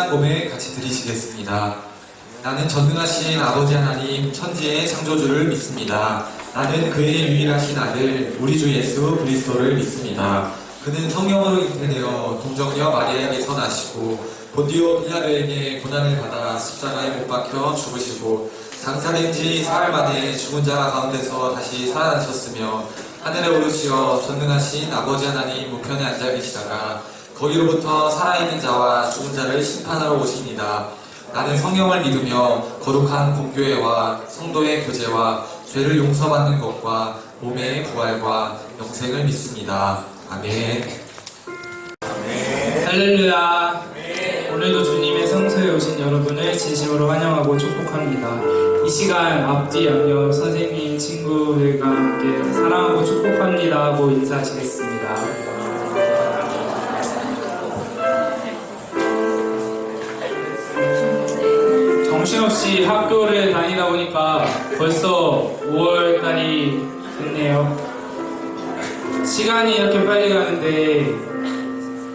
찬양 고백 같이 드리시겠습니다. 나는 전능하신 아버지 하나님 천지의 창조주를 믿습니다. 나는 그의 유일하신 아들 우리 주 예수 그리스도를 믿습니다. 그는 성령으로 잉태되어 동정녀 마리아에게서 나시고 본디오 빌라도에게 고난을 받아 십자가에 못 박혀 죽으시고 장사된 지 사흘 만에 죽은 자 가운데서 다시 살아나셨으며 하늘에 오르시어 전능하신 아버지 하나님 우편에 앉아 계시다가 거기로부터 살아있는 자와 죽은 자를 심판하러 오십니다. 나는 성령을 믿으며 거룩한 공교회와 성도의 교제와 죄를 용서받는 것과 몸의 부활과 영생을 믿습니다. 아멘. 할렐루야. 오늘도 주님의 성소에 오신 여러분을 진심으로 환영하고 축복합니다. 이 시간 앞뒤 양옆 선생님, 친구들과 함께 사랑하고 축복합니다 하고 인사하시겠습니다. 정신없이 학교를 다니다 보니까 벌써 5월달이 됐네요. 시간이 이렇게 빨리 가는데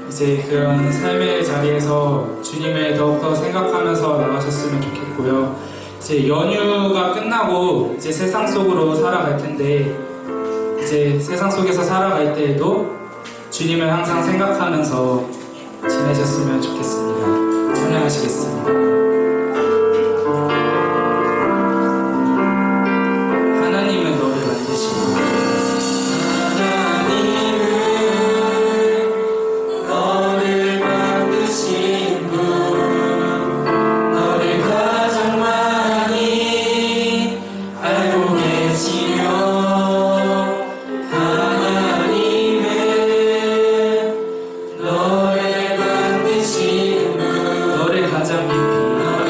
이제 그런 삶의 자리에서 주님을 더욱더 생각하면서 나가셨으면 좋겠고요. 이제 연휴가 끝나고 이제 세상 속으로 살아갈 텐데 이제 세상 속에서 살아갈 때에도 주님을 항상 생각하면서 지내셨으면 좋겠습니다. 찬양하시겠습니다. 하나님은 너를 만드시고 너를 가장 깊이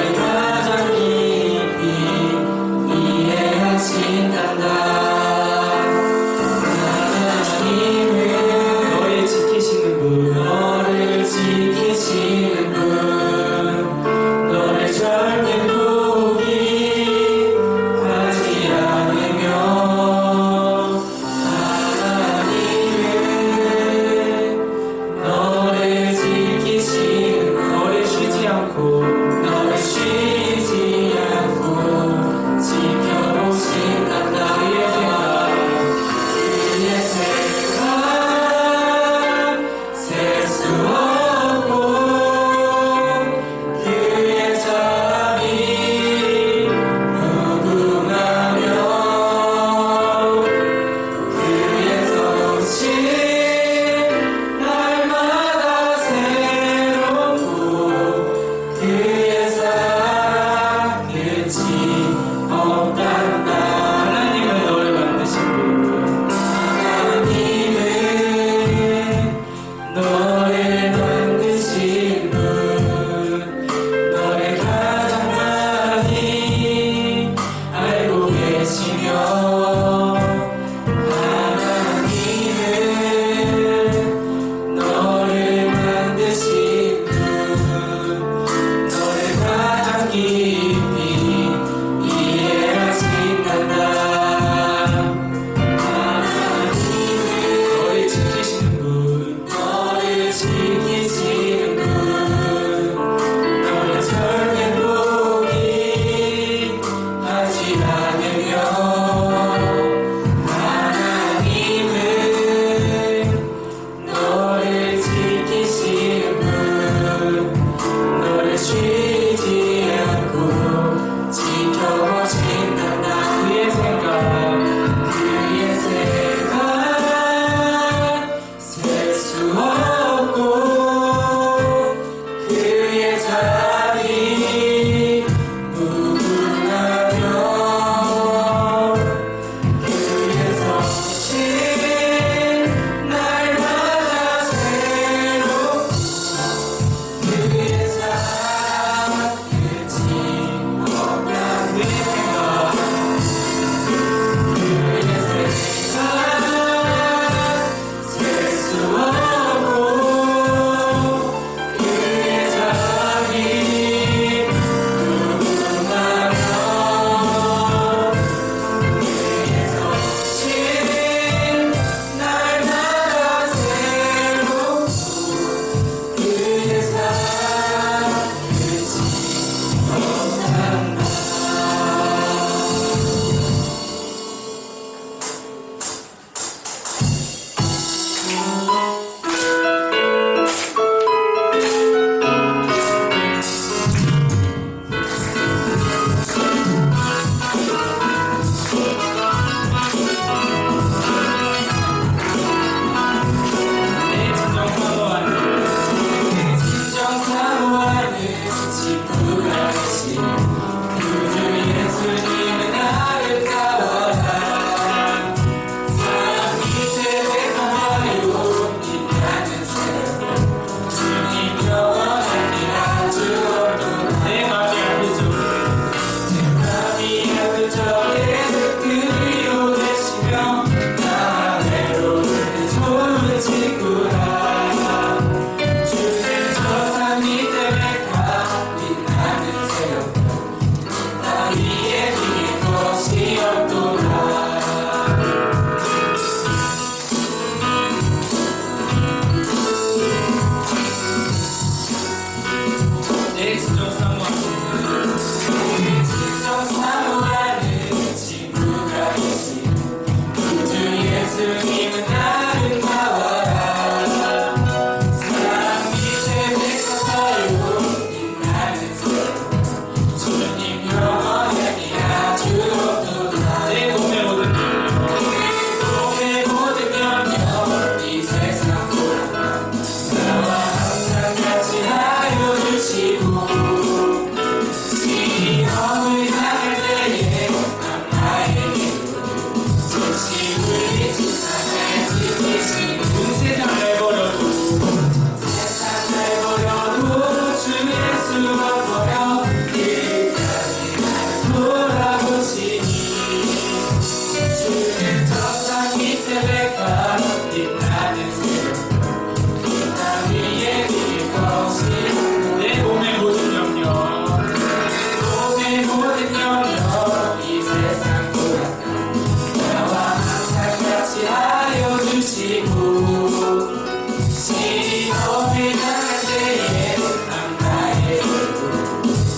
너를 향할 때에 난 나의 얼굴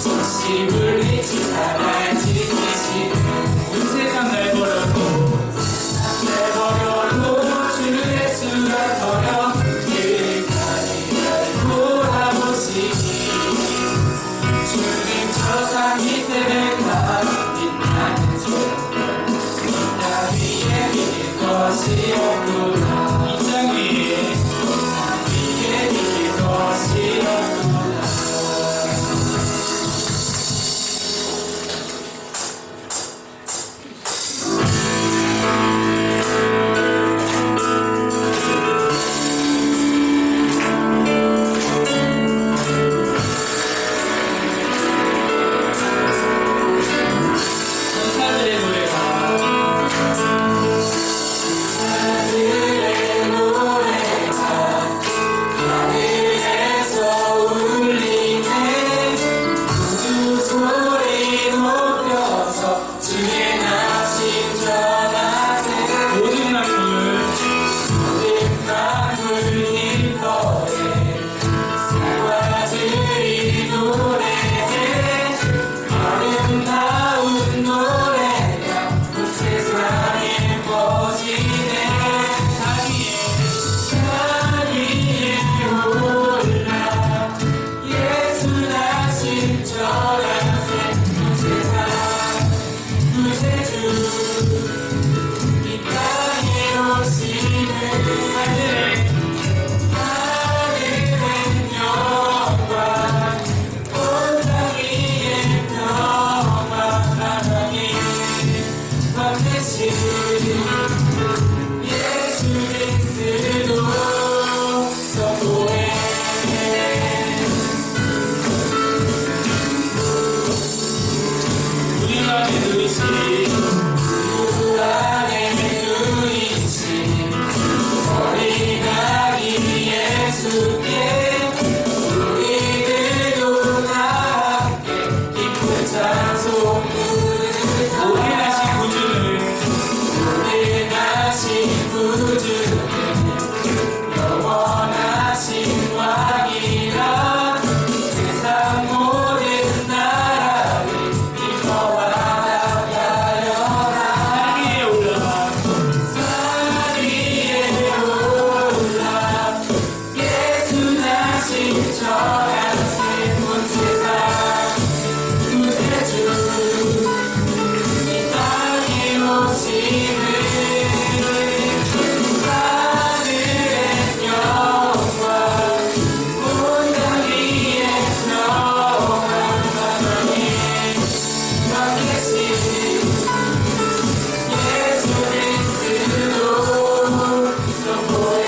정시 물리치 사랑 지키시는 온 세상 날 버려도 주 예수가 버려 끝까지 날 돌아보시니 주님 저 산 밑에 가 빛나는 소용 나 위에 믿을 것이 없구나 이 땅 위에 믿을 것이 없구나 천사들의 노래가 천사들의 노래가 하늘에서 울리네 구주 소리 높여서 주의 나신 전하세 모든 만물 기뻐해 사과들이 노래해 아름다운 노래가 온 세상에 퍼지네 산 위에 올라 예수 나신 전하세 온 세상 구세주 이 땅에 오시는 하늘의 영광 온 땅 위에 평화 하나님 왕되신 예수 그리스도 선포해 우리 안에 누이신 주 안에 누이신 어린아이 예수께 우리들도 다 함께 기쁜 찬송 부르자 오해하신 구주는 오해하신 구주는 영원하신 왕이라 세상 모든 나라를 이거와 나가려라 산 위에 올라 산 위에 올라 예수 나신 전하세 온 세상 구세주 이 땅에 오시는 하늘의 영광 온 땅 위에 평화 하나님 왕되신 예수 그리스도 선포해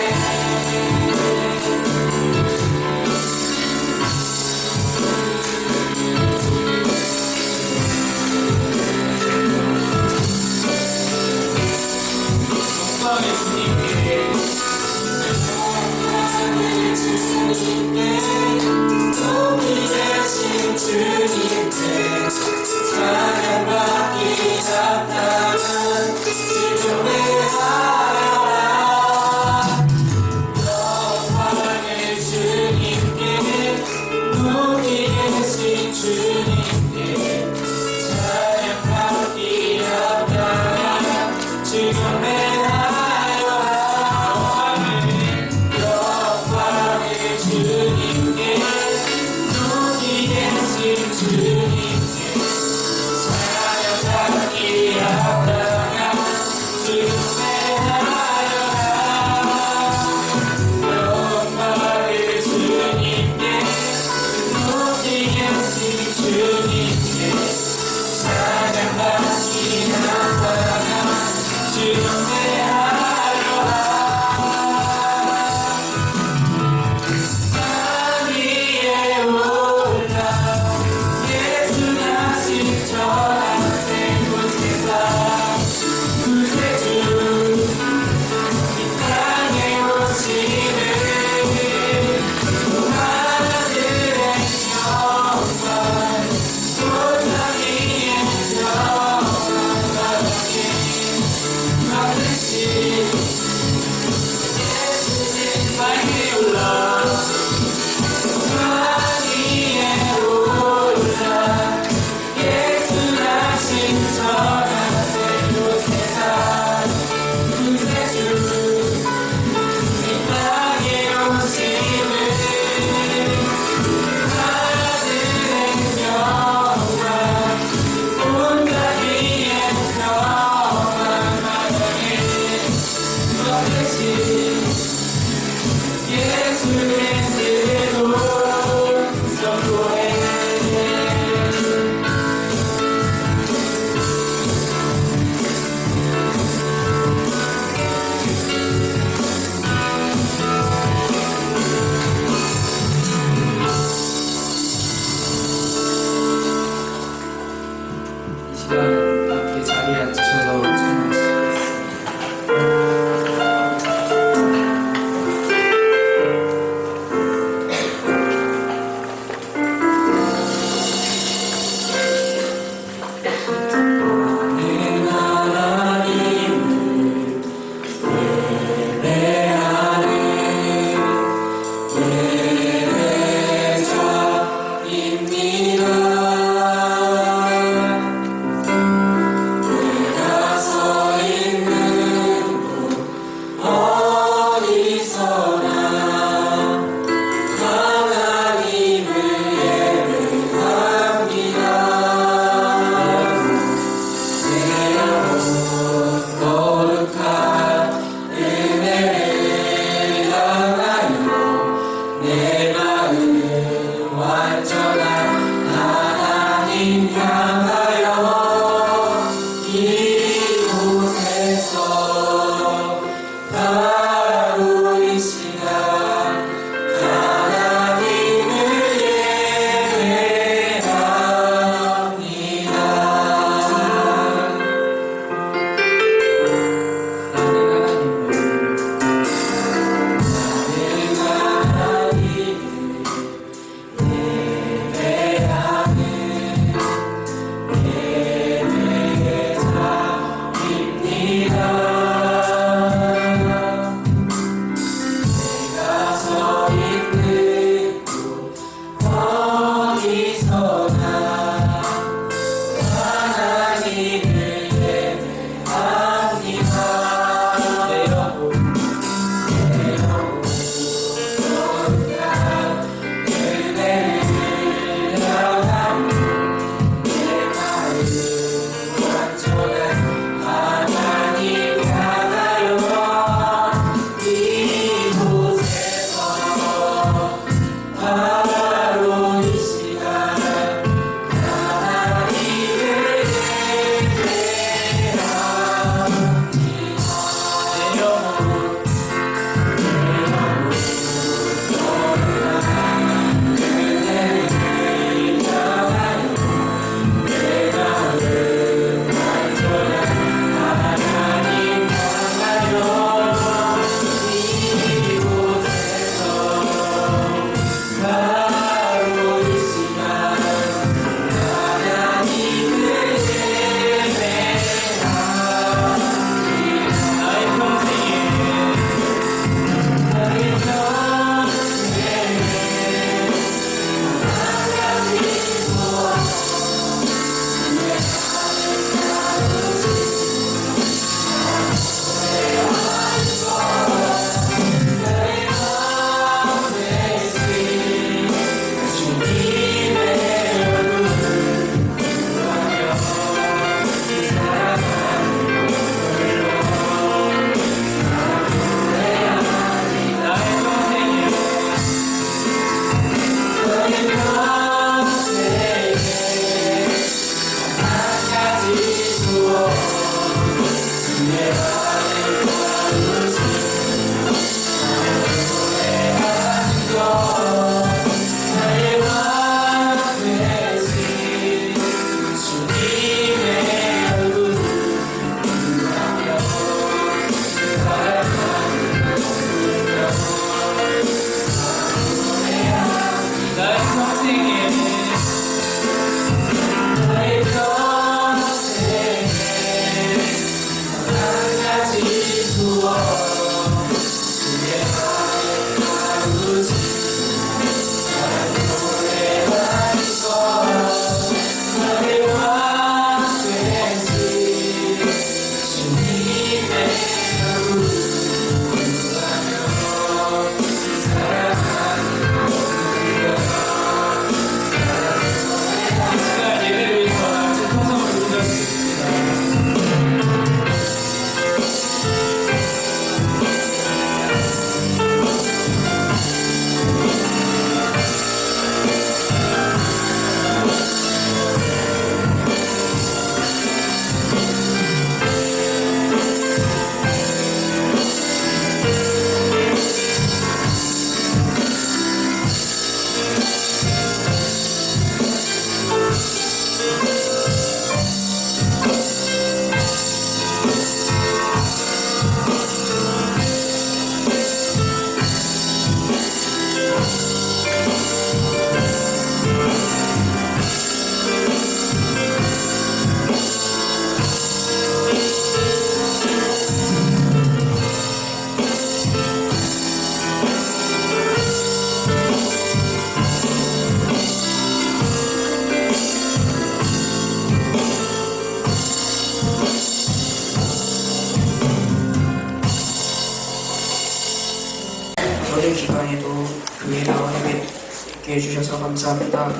함께 해주셔서 감사합니다.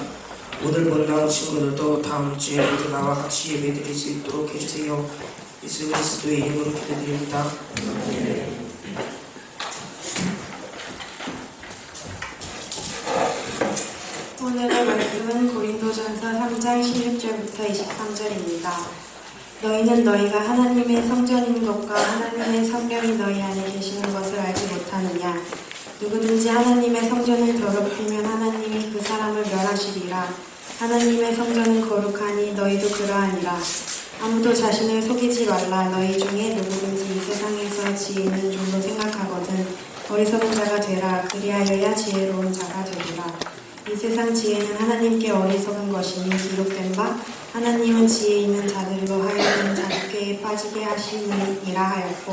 오늘 못 나온 친구들도 다음 주에 모두 나와 같이 예배드릴 수 있도록 해주세요. 예수 그리스도의 이름으로 기도드립니다. 오늘의 말씀은 고린도전서 3장 16절부터 23절입니다. 너희는 너희가 하나님의 성전인 것과 하나님의 성령이 너희 안에 계시는 것을 알지 못하느냐? 누구든지 하나님의 성전을 더럽히면 하나님이 그 사람을 멸하시리라. 하나님의 성전은 거룩하니 너희도 그러하니라. 아무도 자신을 속이지 말라. 너희 중에 누구든지 이 세상에서 지혜있는 줄로 생각하거든 어리석은 자가 되라. 그리하여야 지혜로운 자가 되리라. 이 세상 지혜는 하나님께 어리석은 것이니 기록된 바 하나님은 지혜 있는 자들로 하여금 자기께에 빠지게 하시니라 하였고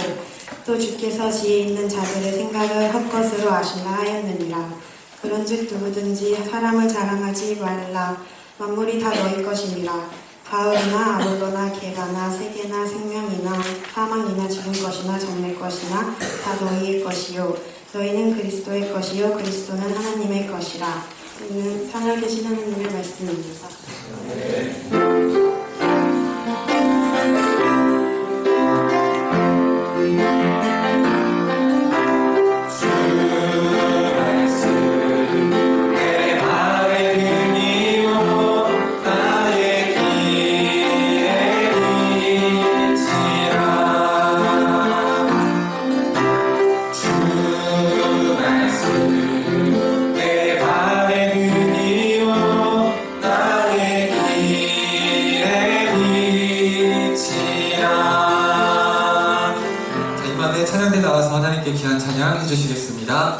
또 주께서 지혜 있는 자들의 생각을 헛것으로 아시나 하였느니라. 그런즉 누구든지 사람을 자랑하지 말라. 만물이 다 너희 것이니라. 가을이나 아울러나 계라나 세계나 생명이나 사망이나 죽은 것이나 정낼 것이나 다 너희의 것이요 너희는 그리스도의 것이요 그리스도는 하나님의 것이라. 이는 살아계신 하나님의 말씀입니다. 찬양대 나와서 하나님께 귀한 찬양 해주시겠습니다.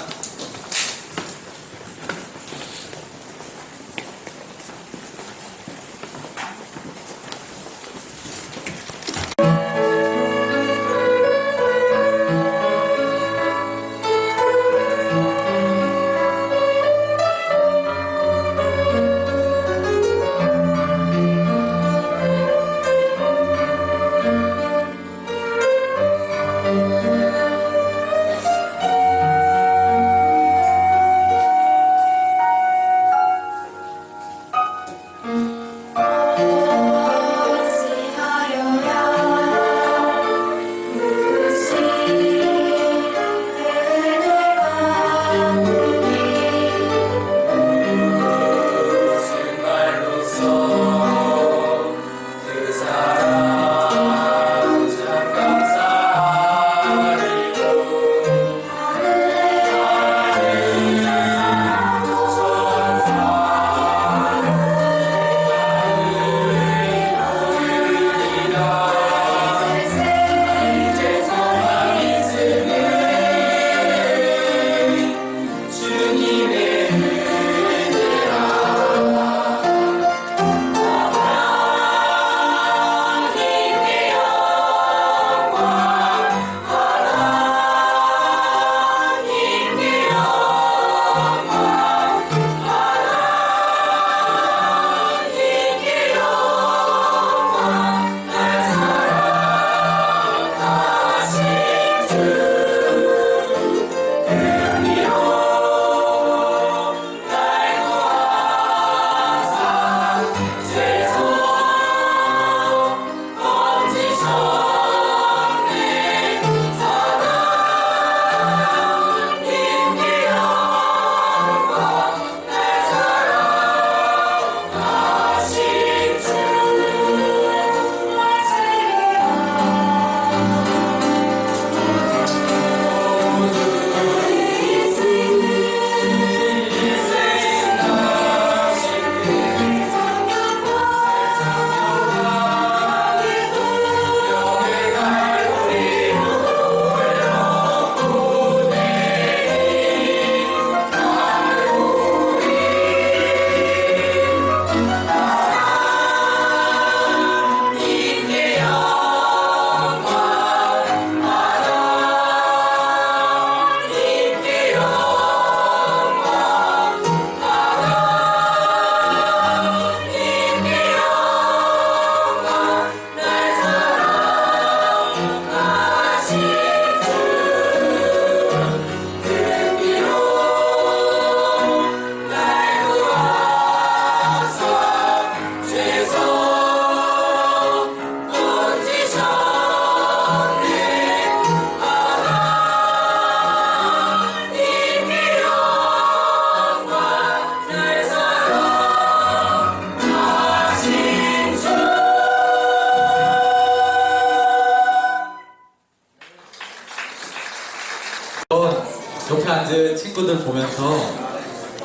친구들 보면서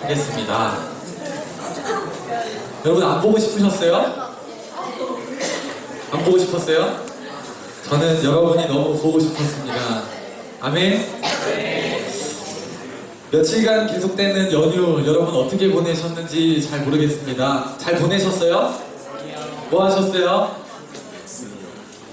하겠습니다. 여러분 안 보고 싶으셨어요? 안 보고 싶었어요? 저는 여러분이 너무 보고 싶었습니다. 아멘? 며칠간 계속되는 연휴 여러분 어떻게 보내셨는지 잘 모르겠습니다. 잘 보내셨어요? 뭐 하셨어요?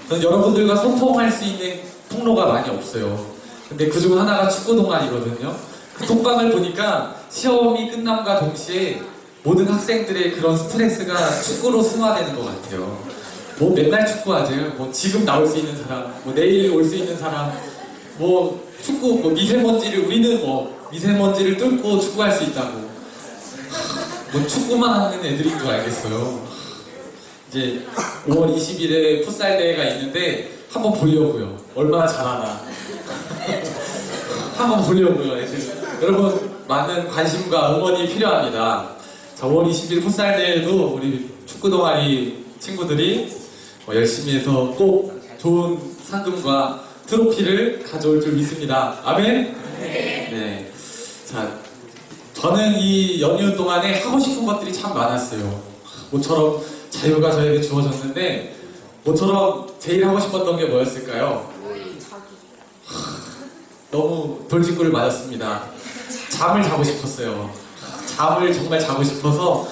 저는 여러분들과 소통할 수 있는 통로가 많이 없어요. 근데 그중 하나가 축구 동아리거든요. 그 톡방을 보니까 시험이 끝남과 동시에 모든 학생들의 그런 스트레스가 축구로 승화되는 것 같아요. 뭐 맨날 축구하죠. 뭐 지금 나올 수 있는 사람, 뭐 내일 올 수 있는 사람, 뭐 축구, 뭐 미세먼지를 우리는 뭐 미세먼지를 뚫고 축구할 수 있다고. 뭐 축구만 하는 애들인 줄 알겠어요. 이제 5월 20일에 풋살 대회가 있는데 한번 보려고요. 얼마나 잘하나. 한번 보려고요. 여러분 많은 관심과 응원이 필요합니다. 자, 5월 20일 풋살 대회도 우리 축구 동아리 친구들이 열심히 해서 꼭 좋은 상금과 트로피를 가져올 줄 믿습니다. 아멘? 네. 자, 저는 이 연휴 동안에 하고 싶은 것들이 참 많았어요. 모처럼 자유가 저에게 주어졌는데 모처럼 제일 하고 싶었던 게 뭐였을까요? 너무 돌직구를 맞았습니다. 잠을 자고 싶었어요. 잠을 정말 자고 싶어서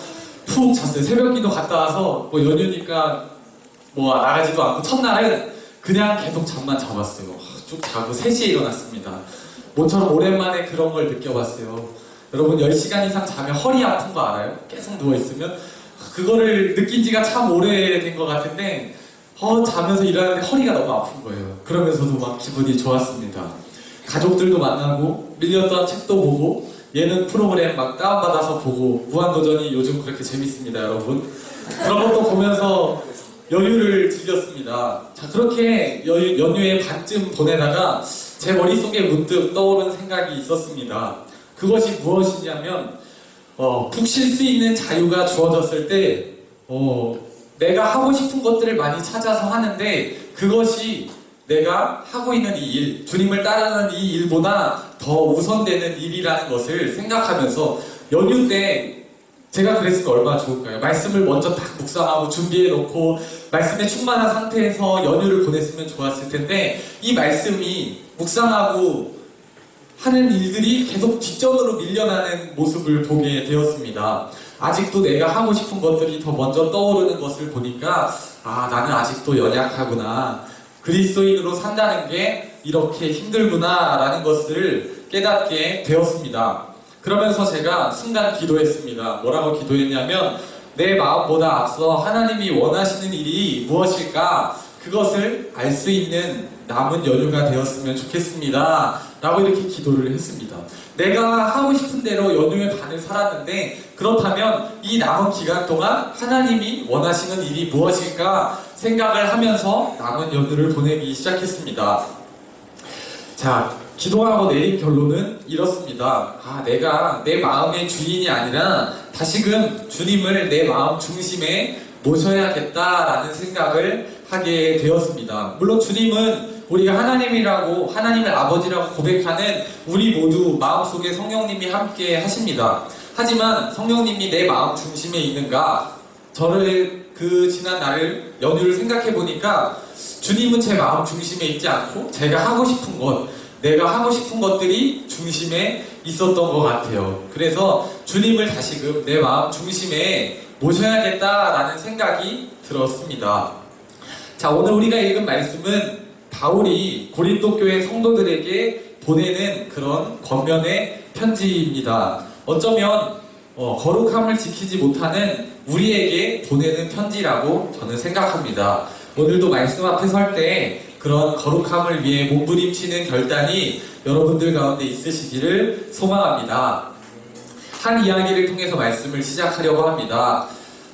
푹 잤어요. 새벽기도 갔다 와서 뭐 연휴니까 뭐 나가지도 않고 첫날은 그냥 계속 잠만 자봤어요. 쭉 자고 3시에 일어났습니다. 모처럼 오랜만에 그런 걸 느껴봤어요. 여러분 10시간 이상 자면 허리 아픈 거 알아요? 계속 누워있으면 그거를 느낀 지가 참 오래된 것 같은데 자면서 일하는데 허리가 너무 아픈 거예요. 그러면서도 막 기분이 좋았습니다. 가족들도 만나고 밀렸던 책도 보고 예능 프로그램 막 다운받아서 보고 무한도전이 요즘 그렇게 재밌습니다. 여러분 그런 것도 보면서 여유를 즐겼습니다. 자, 그렇게 연휴의 반쯤 보내다가 제 머릿속에 문득 떠오른 생각이 있었습니다. 그것이 무엇이냐면 푹 쉴 수 있는 자유가 주어졌을 때 내가 하고 싶은 것들을 많이 찾아서 하는데 그것이 내가 하고 있는 이 일, 주님을 따르는 이 일보다 더 우선되는 일이라는 것을 생각하면서 연휴 때 제가 그랬으면 얼마나 좋을까요? 말씀을 먼저 딱 묵상하고 준비해놓고 말씀에 충만한 상태에서 연휴를 보냈으면 좋았을 텐데 이 말씀이 묵상하고 하는 일들이 계속 뒷전으로 밀려나는 모습을 보게 되었습니다. 아직도 내가 하고 싶은 것들이 더 먼저 떠오르는 것을 보니까 나는 아직도 연약하구나. 그리스도인으로 산다는 게 이렇게 힘들구나 라는 것을 깨닫게 되었습니다. 그러면서 제가 순간 기도했습니다. 뭐라고 기도했냐면 내 마음보다 앞서 하나님이 원하시는 일이 무엇일까? 그것을 알 수 있는 남은 연휴가 되었으면 좋겠습니다. 라고 이렇게 기도를 했습니다. 내가 하고 싶은 대로 연휴의 반을 살았는데 그렇다면 이 남은 기간 동안 하나님이 원하시는 일이 무엇일까 생각을 하면서 남은 연휴를 보내기 시작했습니다. 자, 기도하고 내린 결론은 이렇습니다. 내가 내 마음의 주인이 아니라 다시금 주님을 내 마음 중심에 모셔야겠다라는 생각을 하게 되었습니다. 물론 주님은 우리가 하나님이라고 하나님을 아버지라고 고백하는 우리 모두 마음속에 성령님이 함께 하십니다. 하지만 성령님이 내 마음 중심에 있는가? 저를 지난 날을 연휴를 생각해 보니까 주님은 제 마음 중심에 있지 않고 제가 하고 싶은 것, 내가 하고 싶은 것들이 중심에 있었던 것 같아요. 그래서 주님을 다시금 내 마음 중심에 모셔야겠다라는 생각이 들었습니다. 자, 오늘 우리가 읽은 말씀은 바울이 고린도 교회 성도들에게 보내는 그런 권면의 편지입니다. 어쩌면 거룩함을 지키지 못하는 우리에게 보내는 편지라고 저는 생각합니다. 오늘도 말씀 앞에 설 때 그런 거룩함을 위해 몸부림치는 결단이 여러분들 가운데 있으시기를 소망합니다. 한 이야기를 통해서 말씀을 시작하려고 합니다.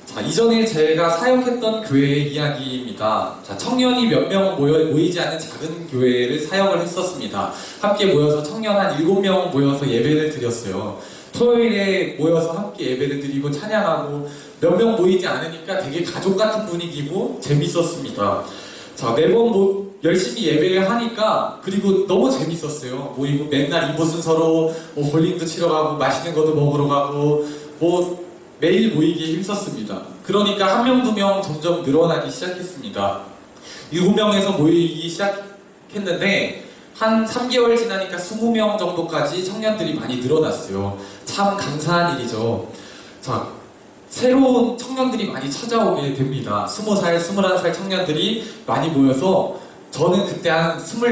자, 이전에 제가 사역했던 교회의 이야기입니다. 자, 청년이 몇 명 모이지 않은 작은 교회를 사역을 했었습니다. 함께 모여서 청년 한 7명 모여서 예배를 드렸어요. 토요일에 모여서 함께 예배를 드리고 찬양하고 몇 명 모이지 않으니까 되게 가족 같은 분위기고 재밌었습니다. 자, 매번 열심히 예배를 하니까 그리고 너무 재밌었어요. 모이고 맨날 이보 순서로 뭐 볼링도 치러 가고 맛있는 것도 먹으러 가고 뭐 매일 모이기에 힘썼습니다. 그러니까 한 명, 두 명 점점 늘어나기 시작했습니다. 7명에서 모이기 시작했는데 한 3개월 지나니까 20명 정도까지 청년들이 많이 늘어났어요. 참 감사한 일이죠. 자, 새로운 청년들이 많이 찾아오게 됩니다. 20살, 21살 청년들이 많이 모여서 저는 그때 한 24,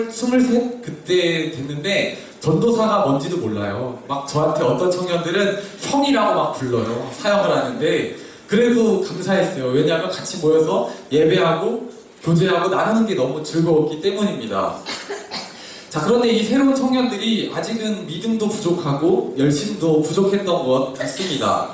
23 그때 됐는데 전도사가 뭔지도 몰라요. 막 저한테 어떤 청년들은 형이라고 막 불러요. 사역을 하는데 그래도 감사했어요. 왜냐하면 같이 모여서 예배하고 교제하고 나누는 게 너무 즐거웠기 때문입니다. 자, 그런데 이 새로운 청년들이 아직은 믿음도 부족하고 열심도 부족했던 것 같습니다.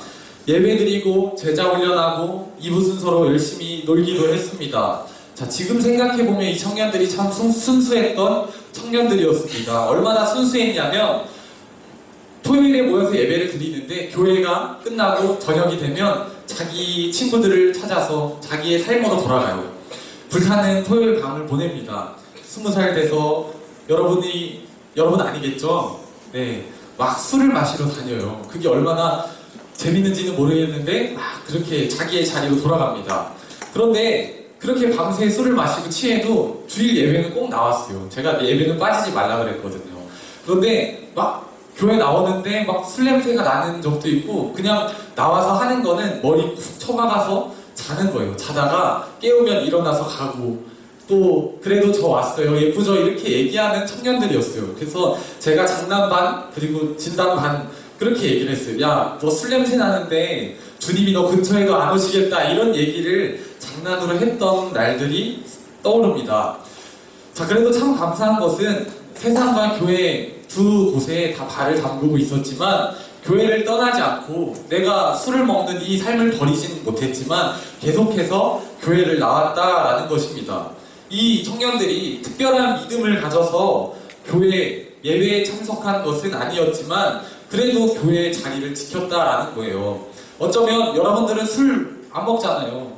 예배드리고 제자 훈련하고 이부 순서로 열심히 놀기도 했습니다. 자, 지금 생각해보면 이 청년들이 참 순수했던 청년들이었습니다. 얼마나 순수했냐면 토요일에 모여서 예배를 드리는데 교회가 끝나고 저녁이 되면 자기 친구들을 찾아서 자기의 삶으로 돌아가요. 불타는 토요일 밤을 보냅니다. 20살 돼서 여러분 아니겠죠? 네, 막 술을 마시러 다녀요. 그게 얼마나 재밌는지는 모르겠는데 막 그렇게 자기의 자리로 돌아갑니다. 그런데 그렇게 밤새 술을 마시고 취해도 주일 예배는 꼭 나왔어요. 제가 예배는 빠지지 말라 그랬거든요. 그런데 막 교회 나오는데 막 술 냄새가 나는 적도 있고 그냥 나와서 하는 거는 머리 푹 쳐박아서 자는 거예요. 자다가 깨우면 일어나서 가고 또 그래도 저 왔어요. 예쁘죠? 이렇게 얘기하는 청년들이었어요. 그래서 제가 장난 반 그리고 진담 반 그렇게 얘기를 했어요. 야, 너 술 냄새 나는데 주님이 너 근처에도 안 오시겠다 이런 얘기를 장난으로 했던 날들이 떠오릅니다. 자, 그래도 참 감사한 것은 세상과 교회 두 곳에 다 발을 담그고 있었지만 교회를 떠나지 않고 내가 술을 먹는 이 삶을 버리지는 못했지만 계속해서 교회를 나왔다라는 것입니다. 이 청년들이 특별한 믿음을 가져서 교회 예배에 참석한 것은 아니었지만 그래도 교회의 자리를 지켰다라는 거예요. 어쩌면 여러분들은 술 안 먹잖아요.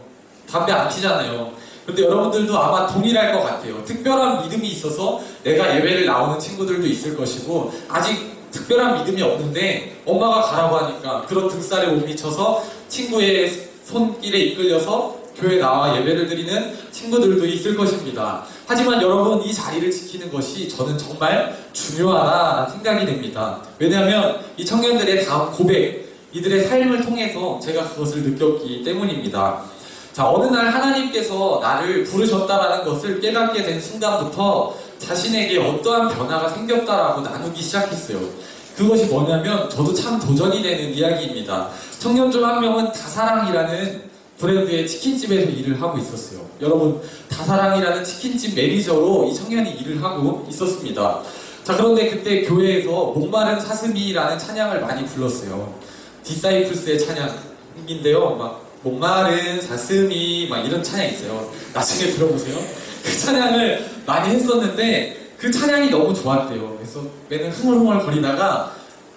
담배 안 피잖아요. 근데 여러분들도 아마 동일할 것 같아요. 특별한 믿음이 있어서 내가 예배를 나오는 친구들도 있을 것이고 아직 특별한 믿음이 없는데 엄마가 가라고 하니까 그런 등살에 못 미쳐서 친구의 손길에 이끌려서 교회에 나와 예배를 드리는 친구들도 있을 것입니다. 하지만 여러분 이 자리를 지키는 것이 저는 정말 중요하다는 생각이 됩니다. 왜냐하면 이 청년들의 다음 고백, 이들의 삶을 통해서 제가 그것을 느꼈기 때문입니다. 자, 어느 날 하나님께서 나를 부르셨다라는 것을 깨닫게 된 순간부터 자신에게 어떠한 변화가 생겼다라고 나누기 시작했어요. 그것이 뭐냐면 저도 참 도전이 되는 이야기입니다. 청년 중 한 명은 다사랑이라는 브랜드의 치킨집에서 일을 하고 있었어요. 여러분, 다사랑이라는 치킨집 매니저로 이 청년이 일을 하고 있었습니다. 자, 그런데 그때 교회에서 목마른 사슴이라는 찬양을 많이 불렀어요. 디사이플스의 찬양인데요. 막 목마른 사슴이 막 이런 찬양이 있어요. 나중에 들어보세요. 그 찬양을 많이 했었는데 그 찬양이 너무 좋았대요. 그래서 맨날 흥얼흥얼 거리다가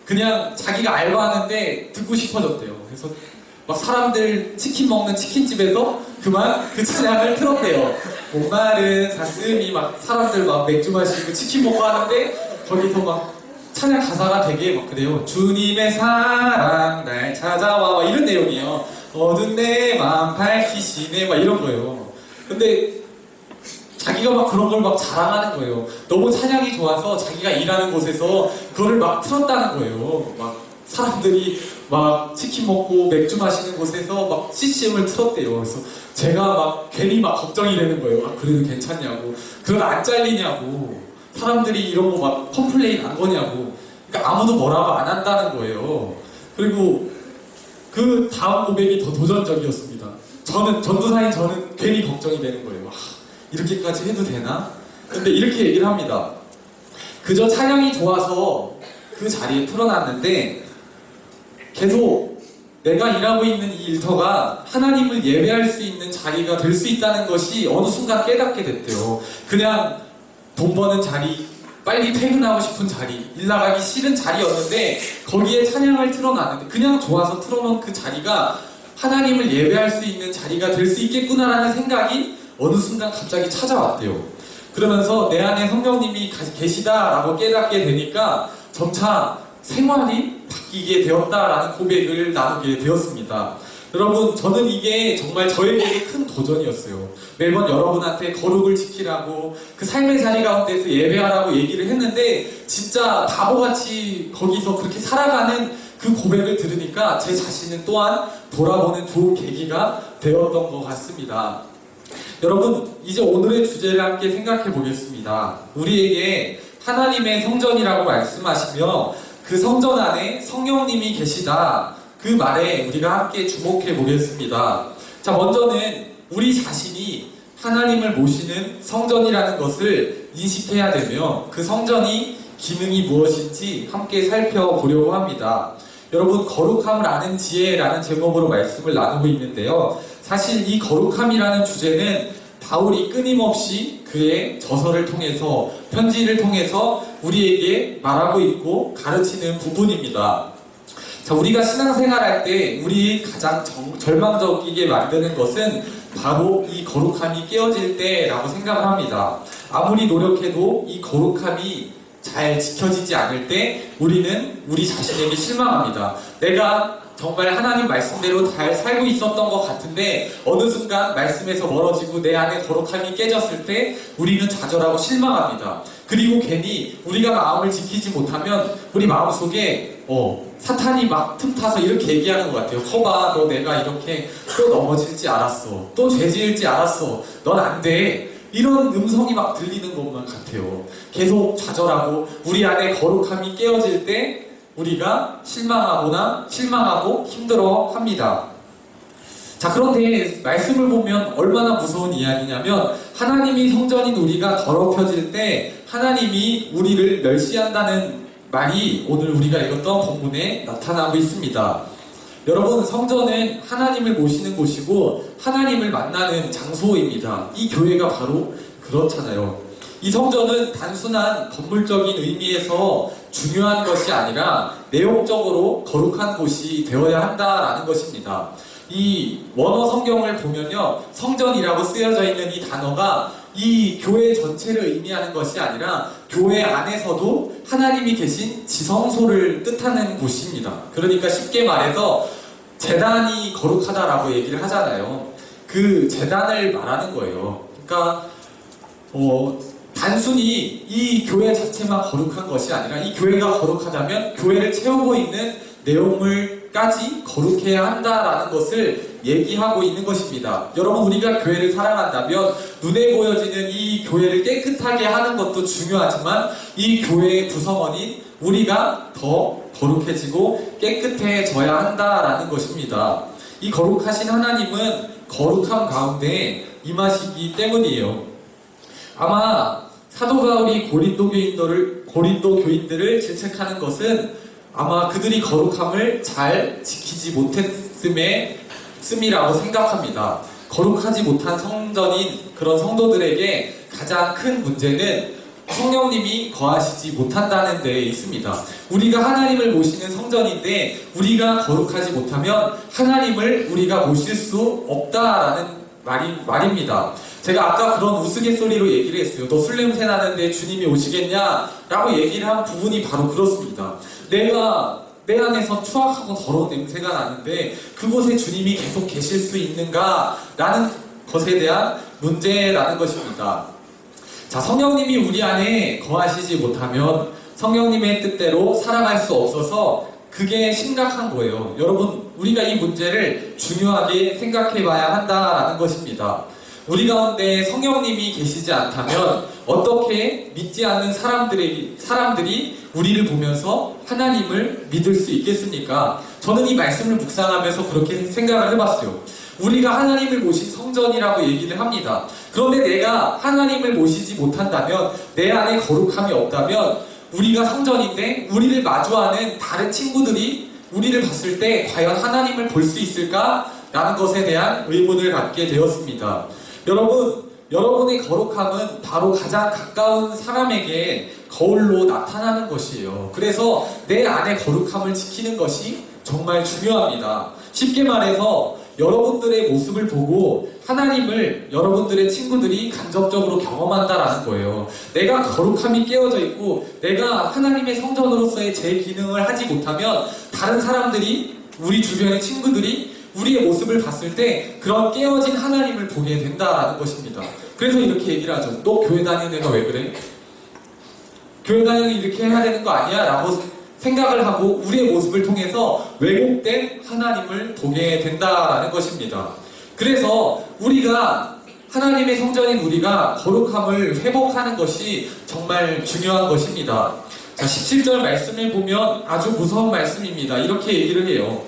그냥 자기가 알바하는데 듣고 싶어졌대요. 그래서 막 사람들 치킨 먹는 치킨집에서 그만 그 찬양을 틀었대요. 목마른 사슴이 막 사람들 막 맥주 마시고 치킨 먹고 하는데 거기서 막 찬양 가사가 되게 막 그래요. 주님의 사랑 날 찾아와 막 이런 내용이에요. 어두운 내 맘 밝히시네 막 이런 거예요. 근데 자기가 막 그런 걸 막 자랑하는 거예요. 너무 찬양이 좋아서 자기가 일하는 곳에서 그거를 막 틀었다는 거예요. 막 사람들이 막 치킨 먹고 맥주 마시는 곳에서 막 CCM을 틀었대요. 그래서 제가 막 괜히 막 걱정이 되는 거예요. 아, 그래도 괜찮냐고. 그건 안 잘리냐고. 사람들이 이런 거 막 컴플레인 안 거냐고. 그러니까 아무도 뭐라고 안 한다는 거예요. 그리고 그 다음 고백이 더 도전적이었습니다. 전도사인 저는 괜히 걱정이 되는 거예요. 아, 이렇게까지 해도 되나? 근데 이렇게 얘기를 합니다. 그저 찬양이 좋아서 그 자리에 틀어놨는데 계속 내가 일하고 있는 이 일터가 하나님을 예배할 수 있는 자리가 될 수 있다는 것이 어느 순간 깨닫게 됐대요. 그냥 돈 버는 자리, 빨리 퇴근하고 싶은 자리, 일 나가기 싫은 자리였는데 거기에 찬양을 틀어놨는데 그냥 좋아서 틀어놓은 그 자리가 하나님을 예배할 수 있는 자리가 될 수 있겠구나라는 생각이 어느 순간 갑자기 찾아왔대요. 그러면서 내 안에 성령님이 계시다라고 깨닫게 되니까 점차 생활이 바뀌게 되었다라는 고백을 나누게 되었습니다. 여러분, 저는 이게 정말 저에게 큰 도전이었어요. 매번 여러분한테 거룩을 지키라고 그 삶의 자리 가운데서 예배하라고 얘기를 했는데 진짜 바보같이 거기서 그렇게 살아가는 그 고백을 들으니까 제 자신은 또한 돌아보는 좋은 계기가 되었던 것 같습니다. 여러분, 이제 오늘의 주제를 함께 생각해 보겠습니다. 우리에게 하나님의 성전이라고 말씀하시며 그 성전 안에 성령님이 계시다, 그 말에 우리가 함께 주목해 보겠습니다. 자, 먼저는 우리 자신이 하나님을 모시는 성전이라는 것을 인식해야 되며 그 성전이 기능이 무엇인지 함께 살펴보려고 합니다. 여러분, 거룩함을 아는 지혜라는 제목으로 말씀을 나누고 있는데요. 사실 이 거룩함이라는 주제는 바울이 끊임없이 그의 저서를 통해서, 편지를 통해서 우리에게 말하고 있고 가르치는 부분입니다. 자, 우리가 신앙생활할 때 우리 가장 절망적이게 만드는 것은 바로 이 거룩함이 깨어질 때라고 생각을 합니다. 아무리 노력해도 이 거룩함이 잘 지켜지지 않을 때 우리는 우리 자신에게 실망합니다. 내가 정말 하나님 말씀대로 잘 살고 있었던 것 같은데 어느 순간 말씀에서 멀어지고 내 안에 거룩함이 깨졌을 때 우리는 좌절하고 실망합니다. 그리고 괜히 우리가 마음을 지키지 못하면 우리 마음속에 사탄이 막 틈타서 이렇게 얘기하는 것 같아요. 거봐, 너 내가 이렇게 또 넘어질지 알았어. 또 죄지을지 알았어. 넌 안 돼. 이런 음성이 막 들리는 것만 같아요. 계속 좌절하고 우리 안에 거룩함이 깨어질 때 우리가 실망하고 힘들어합니다. 자, 그런데 말씀을 보면 얼마나 무서운 이야기냐면 하나님이 성전인 우리가 더럽혀질 때 하나님이 우리를 멸시한다는 말이 오늘 우리가 읽었던 본문에 나타나고 있습니다. 여러분, 성전은 하나님을 모시는 곳이고 하나님을 만나는 장소입니다. 이 교회가 바로 그렇잖아요. 이 성전은 단순한 건물적인 의미에서 중요한 것이 아니라 내용적으로 거룩한 곳이 되어야 한다라는 것입니다. 이 원어 성경을 보면요, 성전이라고 쓰여져 있는 이 단어가 이 교회 전체를 의미하는 것이 아니라 교회 안에서도 하나님이 계신 지성소를 뜻하는 곳입니다. 그러니까 쉽게 말해서 제단이 거룩하다라고 얘기를 하잖아요. 그 제단을 말하는 거예요. 그러니까 단순히 이 교회 자체만 거룩한 것이 아니라 이 교회가 거룩하다면 교회를 채우고 있는 내용물까지 거룩해야 한다라는 것을 얘기하고 있는 것입니다. 여러분, 우리가 교회를 사랑한다면 눈에 보여지는 이 교회를 깨끗하게 하는 것도 중요하지만 이 교회의 구성원인 우리가 더 거룩해지고 깨끗해져야 한다라는 것입니다. 이 거룩하신 하나님은 거룩함 가운데 임하시기 때문이에요. 아마 사도 바울이 고린도 교인들을 질책하는 것은 아마 그들이 거룩함을 잘 지키지 못했음이라고 생각합니다. 거룩하지 못한 성전인 그런 성도들에게 가장 큰 문제는 성령님이 거하시지 못한다는 데에 있습니다. 우리가 하나님을 모시는 성전인데 우리가 거룩하지 못하면 하나님을 우리가 모실 수 없다라는 말입니다. 제가 아까 그런 우스갯소리로 얘기를 했어요. 너 술 냄새 나는데 주님이 오시겠냐? 라고 얘기를 한 부분이 바로 그렇습니다. 내가 내 안에서 추악하고 더러운 냄새가 나는데 그곳에 주님이 계속 계실 수 있는가? 라는 것에 대한 문제라는 것입니다. 자, 성령님이 우리 안에 거하시지 못하면 성령님의 뜻대로 살아갈 수 없어서 그게 심각한 거예요. 여러분, 우리가 이 문제를 중요하게 생각해 봐야 한다라는 것입니다. 우리 가운데 성령님이 계시지 않다면 어떻게 믿지 않는 사람들이 우리를 보면서 하나님을 믿을 수 있겠습니까? 저는 이 말씀을 묵상하면서 그렇게 생각을 해봤어요. 우리가 하나님을 모신 성전이라고 얘기를 합니다. 그런데 내가 하나님을 모시지 못한다면, 내 안에 거룩함이 없다면 우리가 성전인데 우리를 마주하는 다른 친구들이 우리를 봤을 때 과연 하나님을 볼 수 있을까? 라는 것에 대한 의문을 갖게 되었습니다. 여러분의 거룩함은 바로 가장 가까운 사람에게 거울로 나타나는 것이에요. 그래서 내 안에 거룩함을 지키는 것이 정말 중요합니다. 쉽게 말해서 여러분들의 모습을 보고 하나님을 여러분들의 친구들이 간접적으로 경험한다라는 거예요. 내가 거룩함이 깨어져 있고 내가 하나님의 성전으로서의 제 기능을 하지 못하면 다른 사람들이, 우리 주변의 친구들이 우리의 모습을 봤을 때 그런 깨어진 하나님을 보게 된다라는 것입니다. 그래서 이렇게 얘기를 하죠. 너 교회 다니는 애가 왜 그래? 교회 다니는 이렇게 해야 되는 거 아니야? 라고 생각을 하고 우리의 모습을 통해서 왜곡된 하나님을 보게 된다라는 것입니다. 그래서 우리가, 하나님의 성전인 우리가 거룩함을 회복하는 것이 정말 중요한 것입니다. 자, 17절 말씀을 보면 아주 무서운 말씀입니다. 이렇게 얘기를 해요.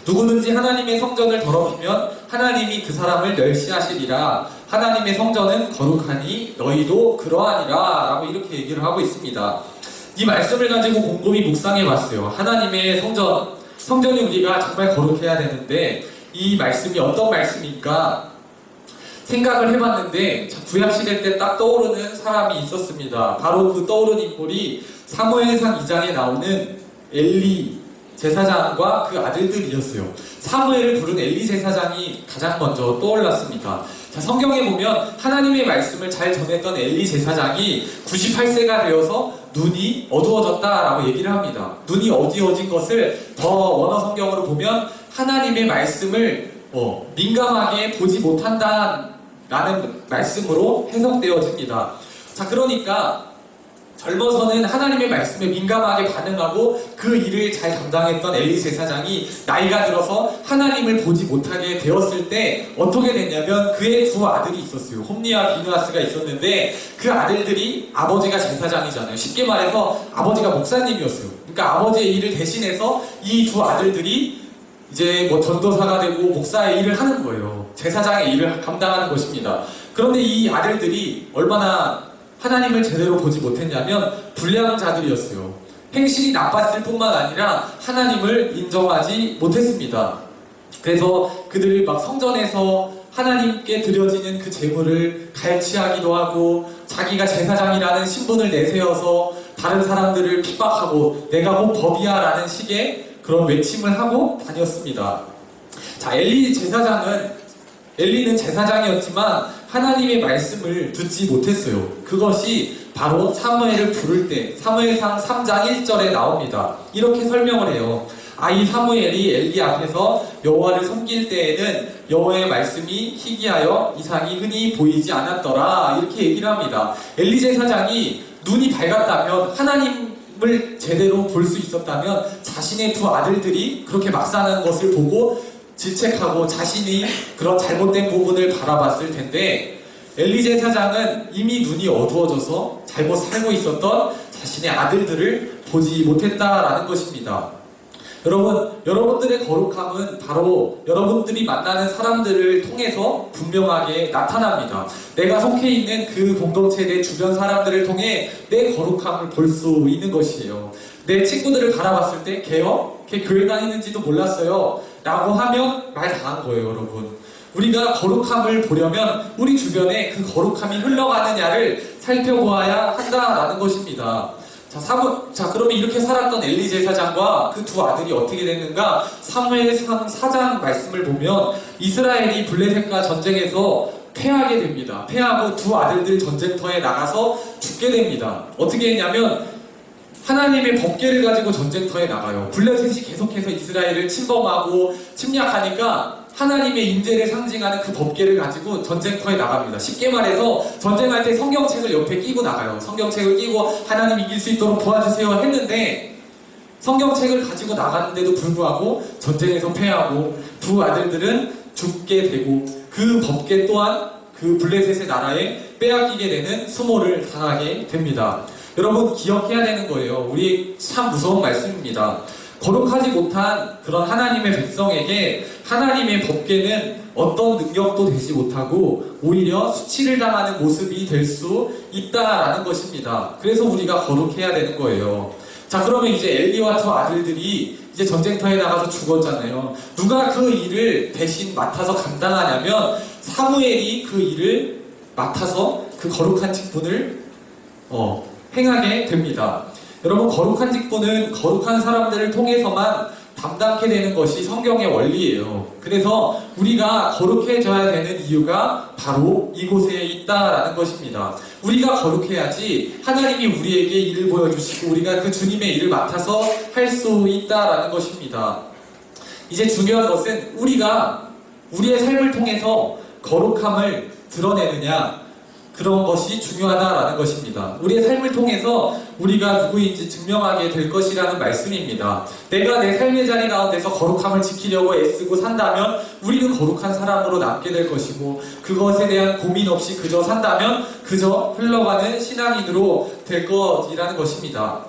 누구든지 하나님의 성전을 더럽히면 하나님이 그 사람을 멸시하시리라. 하나님의 성전은 거룩하니 너희도 그러하니라. 라고 이렇게 얘기를 하고 있습니다. 이 말씀을 가지고 곰곰이 묵상해 봤어요. 하나님의 성전이 우리가 정말 거룩해야 되는데 이 말씀이 어떤 말씀일까 생각을 해봤는데 구약시대 때 딱 떠오르는 사람이 있었습니다. 바로 그 떠오르는 인물이 사무엘상 2장에 나오는 엘리 제사장과 그 아들들이었어요. 사무엘을 부른 엘리 제사장이 가장 먼저 떠올랐습니다. 자, 성경에 보면 하나님의 말씀을 잘 전했던 엘리 제사장이 98세가 되어서 눈이 어두워졌다라고 얘기를 합니다. 눈이 어두워진 것을 더 원어 성경으로 보면 하나님의 말씀을 민감하게 보지 못한다라는 말씀으로 해석되어집니다. 자, 그러니까 젊어서는 하나님의 말씀에 민감하게 반응하고 그 일을 잘 감당했던 엘리 제사장이 나이가 들어서 하나님을 보지 못하게 되었을 때 어떻게 됐냐면 그의 두 아들이 있었어요. 홈니와 비느하스가 있었는데 그 아들들이, 아버지가 제사장이잖아요. 쉽게 말해서 아버지가 목사님이었어요. 그러니까 아버지의 일을 대신해서 이 두 아들들이 이제 전도사가 되고 목사의 일을 하는 거예요. 제사장의 일을 감당하는 것입니다. 그런데 이 아들들이 얼마나 하나님을 제대로 보지 못했냐면 불량한 자들이었어요. 행실이 나빴을 뿐만 아니라 하나님을 인정하지 못했습니다. 그래서 그들을 막 성전에서 하나님께 드려지는 그 제물을 갈취하기도 하고 자기가 제사장이라는 신분을 내세워서 다른 사람들을 핍박하고 내가 곧 법이야 라는 식의 그런 외침을 하고 다녔습니다. 자, 엘리는 제사장이었지만 하나님의 말씀을 듣지 못했어요. 그것이 바로 사무엘을 부를 때 사무엘상 3장 1절에 나옵니다. 이렇게 설명을 해요. 아이 사무엘이 엘리 앞에서 여호와를 섬길 때에는 여호와의 말씀이 희귀하여 이상이 흔히 보이지 않았더라. 이렇게 얘기를 합니다. 엘리 제사장이 눈이 밝았다면, 하나님을 제대로 볼 수 있었다면 자신의 두 아들들이 그렇게 막 사는 것을 보고 질책하고 자신이 그런 잘못된 부분을 바라봤을 텐데 엘리 제사장은 이미 눈이 어두워져서 잘못 살고 있었던 자신의 아들들을 보지 못했다라는 것입니다. 여러분들의 거룩함은 바로 여러분들이 만나는 사람들을 통해서 분명하게 나타납니다. 내가 속해 있는 그 공동체 내 주변 사람들을 통해 내 거룩함을 볼 수 있는 것이에요. 내 친구들을 바라봤을 때 걔 교회 다니는지도 몰랐어요 라고 하면 말 다 한 거예요. 여러분, 우리가 거룩함을 보려면 우리 주변에 그 거룩함이 흘러가느냐를 살펴보아야 한다라는 것입니다. 자, 그러면 이렇게 살았던 엘리 제사장과 그 두 아들이 어떻게 됐는가? 사무엘상 4장 말씀을 보면 이스라엘이 블레셋과 전쟁에서 패하게 됩니다. 패하고 두 아들들 전쟁터에 나가서 죽게 됩니다. 어떻게 했냐면 하나님의 법궤를 가지고 전쟁터에 나가요. 블레셋이 계속해서 이스라엘을 침범하고 침략하니까 하나님의 임재를 상징하는 그 법궤를 가지고 전쟁터에 나갑니다. 쉽게 말해서 전쟁할 때 성경책을 옆에 끼고 나가요. 성경책을 끼고 하나님 이길 수 있도록 도와주세요 했는데 성경책을 가지고 나갔는데도 불구하고 전쟁에서 패하고 두 아들들은 죽게 되고 그 법궤 또한 그 블레셋의 나라에 빼앗기게 되는 수모를 당하게 됩니다. 여러분, 기억해야 되는 거예요. 우리 참 무서운 말씀입니다. 거룩하지 못한 그런 하나님의 백성에게 하나님의 법궤는 어떤 능력도 되지 못하고 오히려 수치를 당하는 모습이 될 수 있다라는 것입니다. 그래서 우리가 거룩해야 되는 거예요. 자, 그러면 이제 엘리와 두 아들들이 이제 전쟁터에 나가서 죽었잖아요. 누가 그 일을 대신 맡아서 감당하냐면 사무엘이 그 일을 맡아서 그 거룩한 직분을 행하게 됩니다. 여러분, 거룩한 직분은 거룩한 사람들을 통해서만 다 담당케 되는 것이 성경의 원리예요. 그래서 우리가 거룩해져야 되는 이유가 바로 이곳에 있다라는 것입니다. 우리가 거룩해야지 하나님이 우리에게 일을 보여주시고 우리가 그 주님의 일을 맡아서 할 수 있다라는 것입니다. 이제 중요한 것은 우리가 우리의 삶을 통해서 거룩함을 드러내느냐, 그런 것이 중요하다라는 것입니다. 우리의 삶을 통해서 우리가 누구인지 증명하게 될 것이라는 말씀입니다. 내가 내 삶의 자리 가운데서 거룩함을 지키려고 애쓰고 산다면 우리는 거룩한 사람으로 남게 될 것이고, 그것에 대한 고민 없이 그저 산다면 그저 흘러가는 신앙인으로 될 것이라는 것입니다.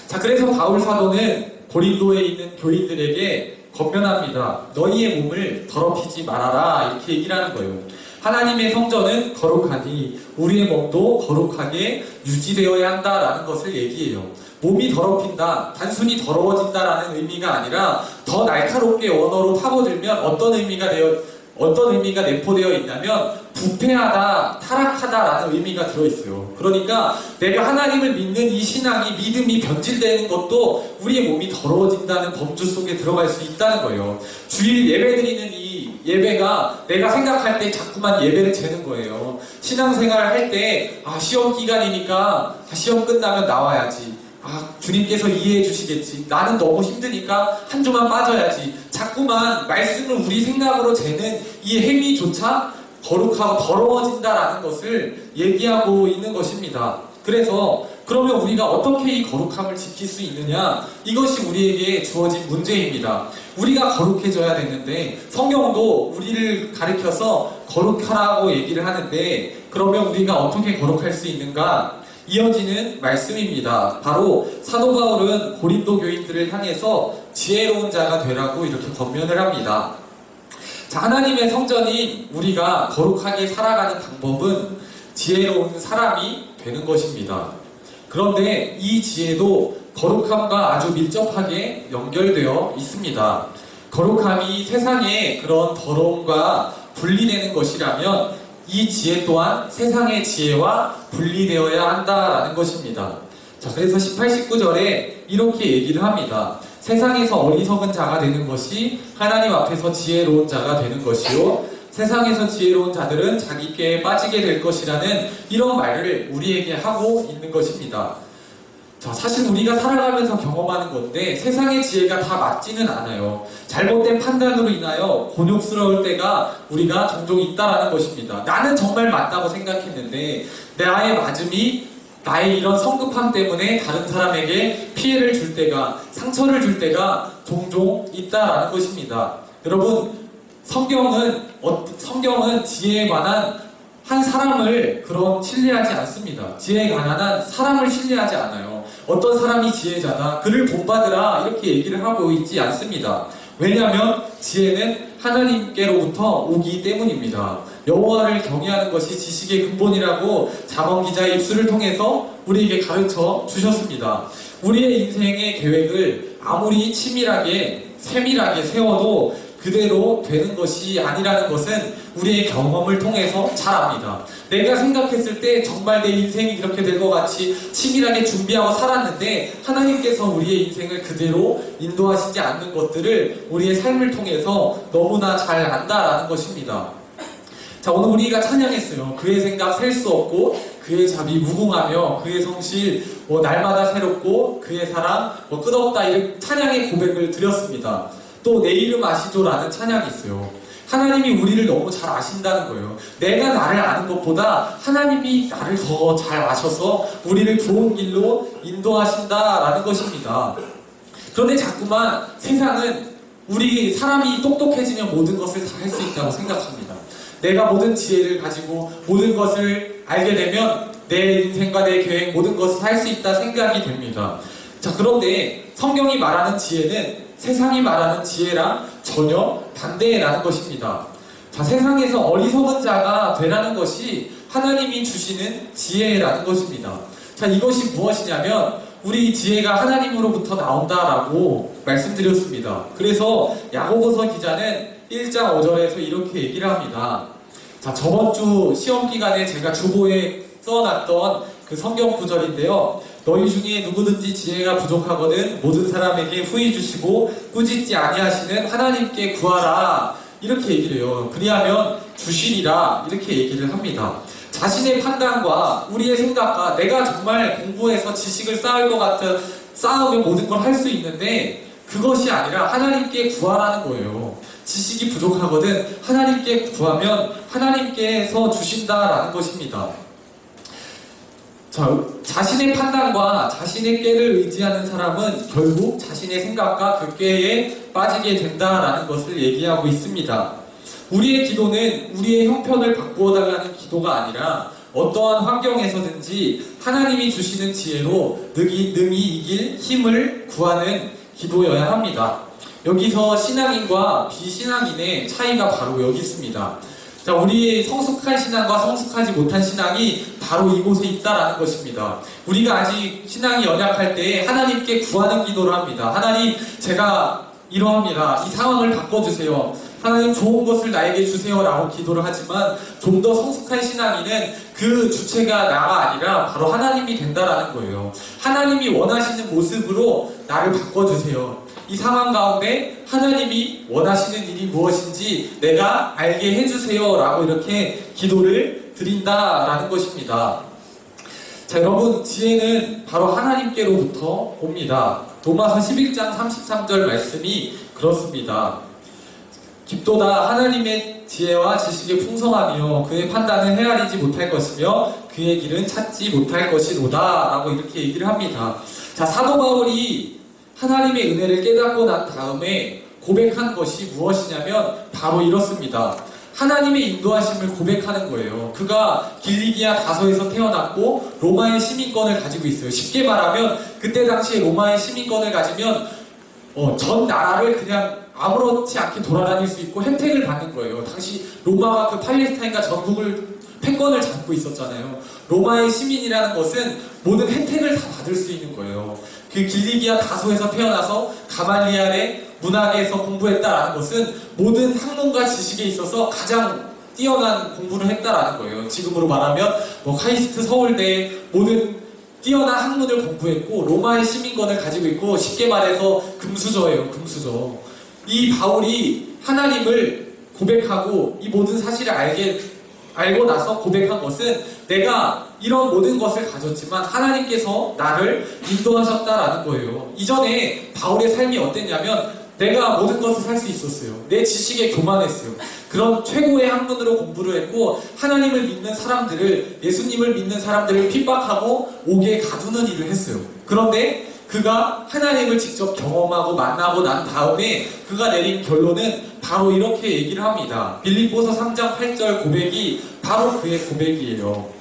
자, 그래서 바울 사도는 고린도에 있는 교인들에게 권면합니다. 너희의 몸을 더럽히지 말아라, 이렇게 얘기를 하는 거예요. 하나님의 성전은 거룩하니 우리의 몸도 거룩하게 유지되어야 한다라는 것을 얘기해요. 몸이 더럽힌다, 단순히 더러워진다라는 의미가 아니라 더 날카롭게 언어로 파고들면 어떤 의미가 내포되어 있냐면 부패하다, 타락하다라는 의미가 들어있어요. 그러니까 내가 하나님을 믿는 이 신앙이, 믿음이 변질되는 것도 우리의 몸이 더러워진다는 범주 속에 들어갈 수 있다는 거예요. 주일 예배드리는 이 예배가 내가 생각할 때 자꾸만 예배를 재는 거예요. 신앙생활을 할 때 시험 기간이니까 시험 끝나면 나와야지, 주님께서 이해해 주시겠지, 나는 너무 힘드니까 한 주만 빠져야지, 자꾸만 말씀을 우리 생각으로 재는 이 행위조차 거룩하고 더러워진다라는 것을 얘기하고 있는 것입니다. 그래서 그러면 우리가 어떻게 이 거룩함을 지킬 수 있느냐, 이것이 우리에게 주어진 문제입니다. 우리가 거룩해져야 되는데 성경도 우리를 가리켜서 거룩하라고 얘기를 하는데, 그러면 우리가 어떻게 거룩할 수 있는가? 이어지는 말씀입니다. 바로 사도 바울은 고린도 교인들을 향해서 지혜로운 자가 되라고 이렇게 권면을 합니다. 자, 하나님의 성전인 우리가 거룩하게 살아가는 방법은 지혜로운 사람이 되는 것입니다. 그런데 이 지혜도 거룩함과 아주 밀접하게 연결되어 있습니다. 거룩함이 세상의 그런 더러움과 분리되는 것이라면 이 지혜 또한 세상의 지혜와 분리되어야 한다라는 것입니다. 자, 그래서 18, 19절에 이렇게 얘기를 합니다. 세상에서 어리석은 자가 되는 것이 하나님 앞에서 지혜로운 자가 되는 것이요, 세상에서 지혜로운 자들은 자기 꾀에 빠지게 될 것이라는 이런 말을 우리에게 하고 있는 것입니다. 자, 사실 우리가 살아가면서 경험하는 건데 세상의 지혜가 다 맞지는 않아요. 잘못된 판단으로 인하여 곤욕스러울 때가 우리가 종종 있다라는 것입니다. 나는 정말 맞다고 생각했는데 나의 맞음이, 나의 이런 성급함 때문에 다른 사람에게 피해를 줄 때가, 상처를 줄 때가 종종 있다라는 것입니다. 여러분, 성경은 지혜에 관한 한 사람을 그런 신뢰하지 않습니다. 지혜에 관한 한 사람을 신뢰하지 않아요. 어떤 사람이 지혜자다, 그를 본받으라, 이렇게 얘기를 하고 있지 않습니다. 왜냐하면 지혜는 하나님께로부터 오기 때문입니다. 여호와를 경외하는 것이 지식의 근본이라고 잠언 기자의 입술을 통해서 우리에게 가르쳐 주셨습니다. 우리의 인생의 계획을 아무리 치밀하게 세밀하게 세워도 그대로 되는 것이 아니라는 것은 우리의 경험을 통해서 잘 압니다. 내가 생각했을 때 정말 내 인생이 그렇게 될 것 같이 치밀하게 준비하고 살았는데 하나님께서 우리의 인생을 그대로 인도하시지 않는 것들을 우리의 삶을 통해서 너무나 잘 안다라는 것입니다. 자, 오늘 우리가 찬양했어요. 그의 생각 셀 수 없고 그의 자비 무궁하며 그의 성실 날마다 새롭고 그의 사랑 끝없다, 이런 찬양의 고백을 드렸습니다. 또 내 이름 아시죠라는 찬양이 있어요. 하나님이 우리를 너무 잘 아신다는 거예요. 내가 나를 아는 것보다 하나님이 나를 더 잘 아셔서 우리를 좋은 길로 인도하신다라는 것입니다. 그런데 자꾸만 세상은 우리 사람이 똑똑해지면 모든 것을 다 할 수 있다고 생각합니다. 내가 모든 지혜를 가지고 모든 것을 알게 되면 내 인생과 내 계획, 모든 것을 할 수 있다 생각이 됩니다. 자, 그런데 성경이 말하는 지혜는 세상이 말하는 지혜랑 전혀 반대라는 것입니다. 자, 세상에서 어리석은 자가 되라는 것이 하나님이 주시는 지혜라는 것입니다. 자, 이것이 무엇이냐면 우리 지혜가 하나님으로부터 나온다라고 말씀드렸습니다. 그래서 야고보서 기자는 1장 5절에서 이렇게 얘기를 합니다. 자, 저번 주 시험 기간에 제가 주보에 써놨던 그 성경 구절인데요. 너희 중에 누구든지 지혜가 부족하거든 모든 사람에게 후히 주시고 꾸짖지 아니하시는 하나님께 구하라. 이렇게 얘기를 해요. 그리하면 주시리라. 이렇게 얘기를 합니다. 자신의 판단과 우리의 생각과 내가 정말 공부해서 지식을 쌓으면 모든 걸 할 수 있는데 그것이 아니라 하나님께 구하라는 거예요. 지식이 부족하거든 하나님께 구하면 하나님께서 주신다라는 것입니다. 자, 자신의 판단과 자신의 꾀를 의지하는 사람은 결국 자신의 생각과 그 꾀에 빠지게 된다라는 것을 얘기하고 있습니다. 우리의 기도는 우리의 형편을 바꾸어 달라는 기도가 아니라 어떠한 환경에서든지 하나님이 주시는 지혜로 능히 이길 힘을 구하는 기도여야 합니다. 여기서 신앙인과 비신앙인의 차이가 바로 여기 있습니다. 자, 우리의 성숙한 신앙과 성숙하지 못한 신앙이 바로 이곳에 있다라는 것입니다. 우리가 아직 신앙이 연약할 때 하나님께 구하는 기도를 합니다. 하나님, 제가 이러합니다. 이 상황을 바꿔주세요. 하나님, 좋은 것을 나에게 주세요 라고 기도를 하지만 좀 더 성숙한 신앙인은 그 주체가 나가 아니라 바로 하나님이 된다라는 거예요. 하나님이 원하시는 모습으로 나를 바꿔주세요. 이 상황 가운데 하나님이 원하시는 일이 무엇인지 내가 알게 해주세요 라고 이렇게 기도를 드린다라는 것입니다. 자, 여러분, 지혜는 바로 하나님께로부터 옵니다. 로마서 11장 33절 말씀이 그렇습니다. 깊도다 하나님의 지혜와 지식의 풍성하며 그의 판단은 헤아리지 못할 것이며 그의 길은 찾지 못할 것이로다 라고 이렇게 얘기를 합니다. 자, 사도 바울이 하나님의 은혜를 깨닫고 난 다음에 고백한 것이 무엇이냐면 바로 이렇습니다. 하나님의 인도하심을 고백하는 거예요. 그가 길리기아 다소에서 태어났고 로마의 시민권을 가지고 있어요. 쉽게 말하면 그때 당시에 로마의 시민권을 가지면 전 나라를 그냥 아무렇지 않게 돌아다닐 수 있고 혜택을 받는 거예요. 당시 로마가 그 팔레스타인과 전국을 패권을 잡고 있었잖아요. 로마의 시민이라는 것은 모든 혜택을 다 받을 수 있는 거예요. 그 길리기아 다소에서 태어나서 가말리알의 문학에서 공부했다라는 것은 모든 학문과 지식에 있어서 가장 뛰어난 공부를 했다라는 거예요. 지금으로 말하면 카이스트 서울대 모든 뛰어난 학문을 공부했고 로마의 시민권을 가지고 있고 쉽게 말해서 금수저예요. 금수저. 이 바울이 하나님을 고백하고 이 모든 사실을 알고 나서 고백한 것은 내가 이런 모든 것을 가졌지만 하나님께서 나를 인도하셨다라는 거예요. 이전에 바울의 삶이 어땠냐면 내가 모든 것을 살 수 있었어요. 내 지식에 교만했어요. 그런 최고의 학문으로 공부를 했고 하나님을 믿는 사람들을, 예수님을 믿는 사람들을 핍박하고 옥에 가두는 일을 했어요. 그런데 그가 하나님을 직접 경험하고 만나고 난 다음에 그가 내린 결론은 바로 이렇게 얘기를 합니다. 빌립보서 3장 8절 고백이 바로 그의 고백이에요.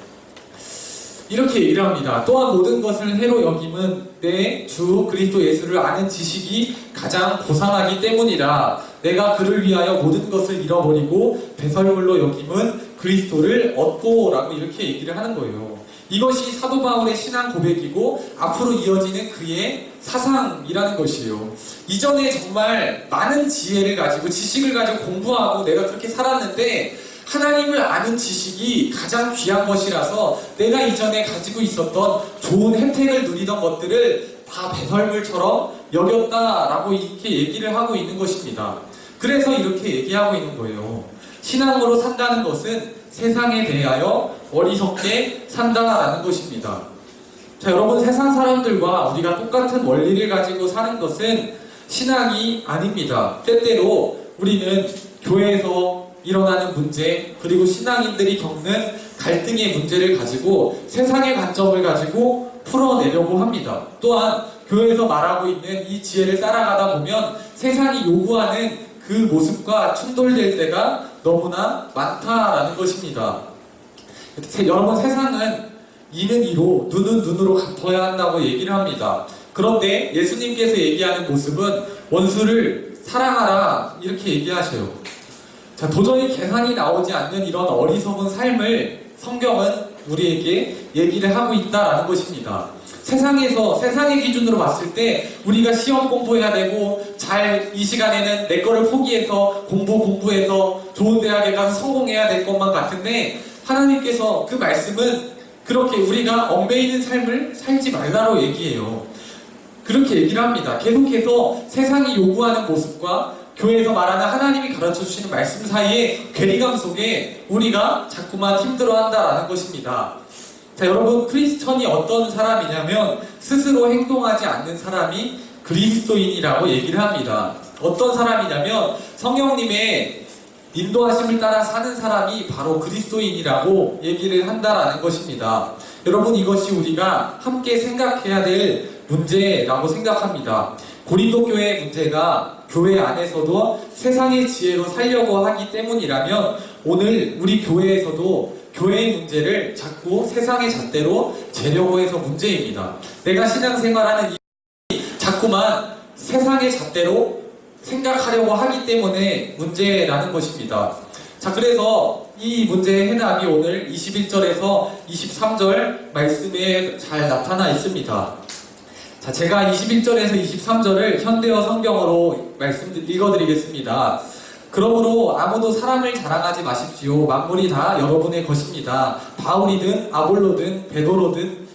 이렇게 얘기를 합니다. 또한 모든 것을 해로 여김은 내 주 그리스도 예수를 아는 지식이 가장 고상하기 때문이라. 내가 그를 위하여 모든 것을 잃어버리고 배설물로 여김은 그리스도를 얻고 라고 이렇게 얘기를 하는 거예요. 이것이 사도 바울의 신앙 고백이고 앞으로 이어지는 그의 사상이라는 것이에요. 이전에 정말 많은 지혜를 가지고 지식을 가지고 공부하고 내가 그렇게 살았는데 하나님을 아는 지식이 가장 귀한 것이라서 내가 이전에 가지고 있었던 좋은 혜택을 누리던 것들을 다 배설물처럼 여겼다라고 이렇게 얘기를 하고 있는 것입니다. 그래서 이렇게 얘기하고 있는 거예요. 신앙으로 산다는 것은 세상에 대하여 어리석게 산다라는 것입니다. 자, 여러분, 세상 사람들과 우리가 똑같은 원리를 가지고 사는 것은 신앙이 아닙니다. 때때로 우리는 교회에서 일어나는 문제, 그리고 신앙인들이 겪는 갈등의 문제를 가지고 세상의 관점을 가지고 풀어내려고 합니다. 또한 교회에서 말하고 있는 이 지혜를 따라가다 보면 세상이 요구하는 그 모습과 충돌될 때가 너무나 많다라는 것입니다. 여러분, 세상은 이는 이로 눈은 눈으로 갚아야 한다고 얘기를 합니다. 그런데 예수님께서 얘기하는 모습은 원수를 사랑하라 이렇게 얘기하셔요. 자, 도저히 계산이 나오지 않는 이런 어리석은 삶을 성경은 우리에게 얘기를 하고 있다라는 것입니다. 세상의 기준으로 봤을 때 우리가 시험 공부해야 되고 이 시간에는 내 거를 포기해서 공부해서 좋은 대학에 가서 성공해야 될 것만 같은데 하나님께서 그 말씀은 그렇게 우리가 얽매이는 삶을 살지 말라고 얘기해요. 그렇게 얘기를 합니다. 계속해서 세상이 요구하는 모습과 교회에서 말하는 하나님이 가르쳐주시는 말씀 사이의 괴리감 속에 우리가 자꾸만 힘들어한다라는 것입니다. 자, 여러분, 크리스천이 어떤 사람이냐면 스스로 행동하지 않는 사람이 그리스도인이라고 얘기를 합니다. 어떤 사람이냐면 성령님의 인도하심을 따라 사는 사람이 바로 그리스도인이라고 얘기를 한다라는 것입니다. 여러분, 이것이 우리가 함께 생각해야 될 문제라고 생각합니다. 고린도 교회의 문제가 교회 안에서도 세상의 지혜로 살려고 하기 때문이라면 오늘 우리 교회에서도 교회의 문제를 자꾸 세상의 잣대로 재려고 해서 문제입니다. 내가 신앙생활하는 자꾸만 세상의 잣대로 생각하려고 하기 때문에 문제라는 것입니다. 자, 그래서 이 문제의 해답이 오늘 21절에서 23절 말씀에 잘 나타나 있습니다. 자, 제가 21절에서 23절을 현대어 성경으로 읽어드리겠습니다. 그러므로 아무도 사람을 자랑하지 마십시오. 만물이 다 여러분의 것입니다. 바울이든 아볼로든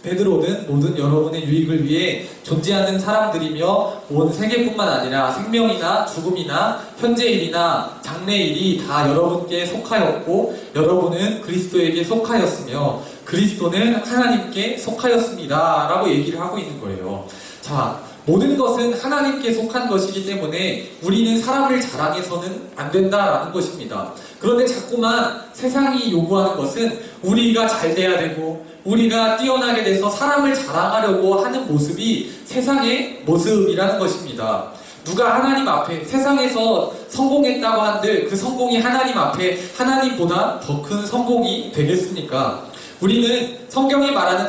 베드로든 모든 여러분의 유익을 위해 존재하는 사람들이며 온 세계뿐만 아니라 생명이나 죽음이나 현재일이나 장래일이 다 여러분께 속하였고 여러분은 그리스도에게 속하였으며 그리스도는 하나님께 속하였습니다. 라고 얘기를 하고 있는 거예요. 자, 모든 것은 하나님께 속한 것이기 때문에 우리는 사람을 자랑해서는 안 된다라는 것입니다. 그런데 자꾸만 세상이 요구하는 것은 우리가 잘 돼야 되고 우리가 뛰어나게 돼서 사람을 자랑하려고 하는 모습이 세상의 모습이라는 것입니다. 누가 하나님 앞에 세상에서 성공했다고 한들 그 성공이 하나님 앞에 하나님보다 더 큰 성공이 되겠습니까? 우리는 성경이 말하는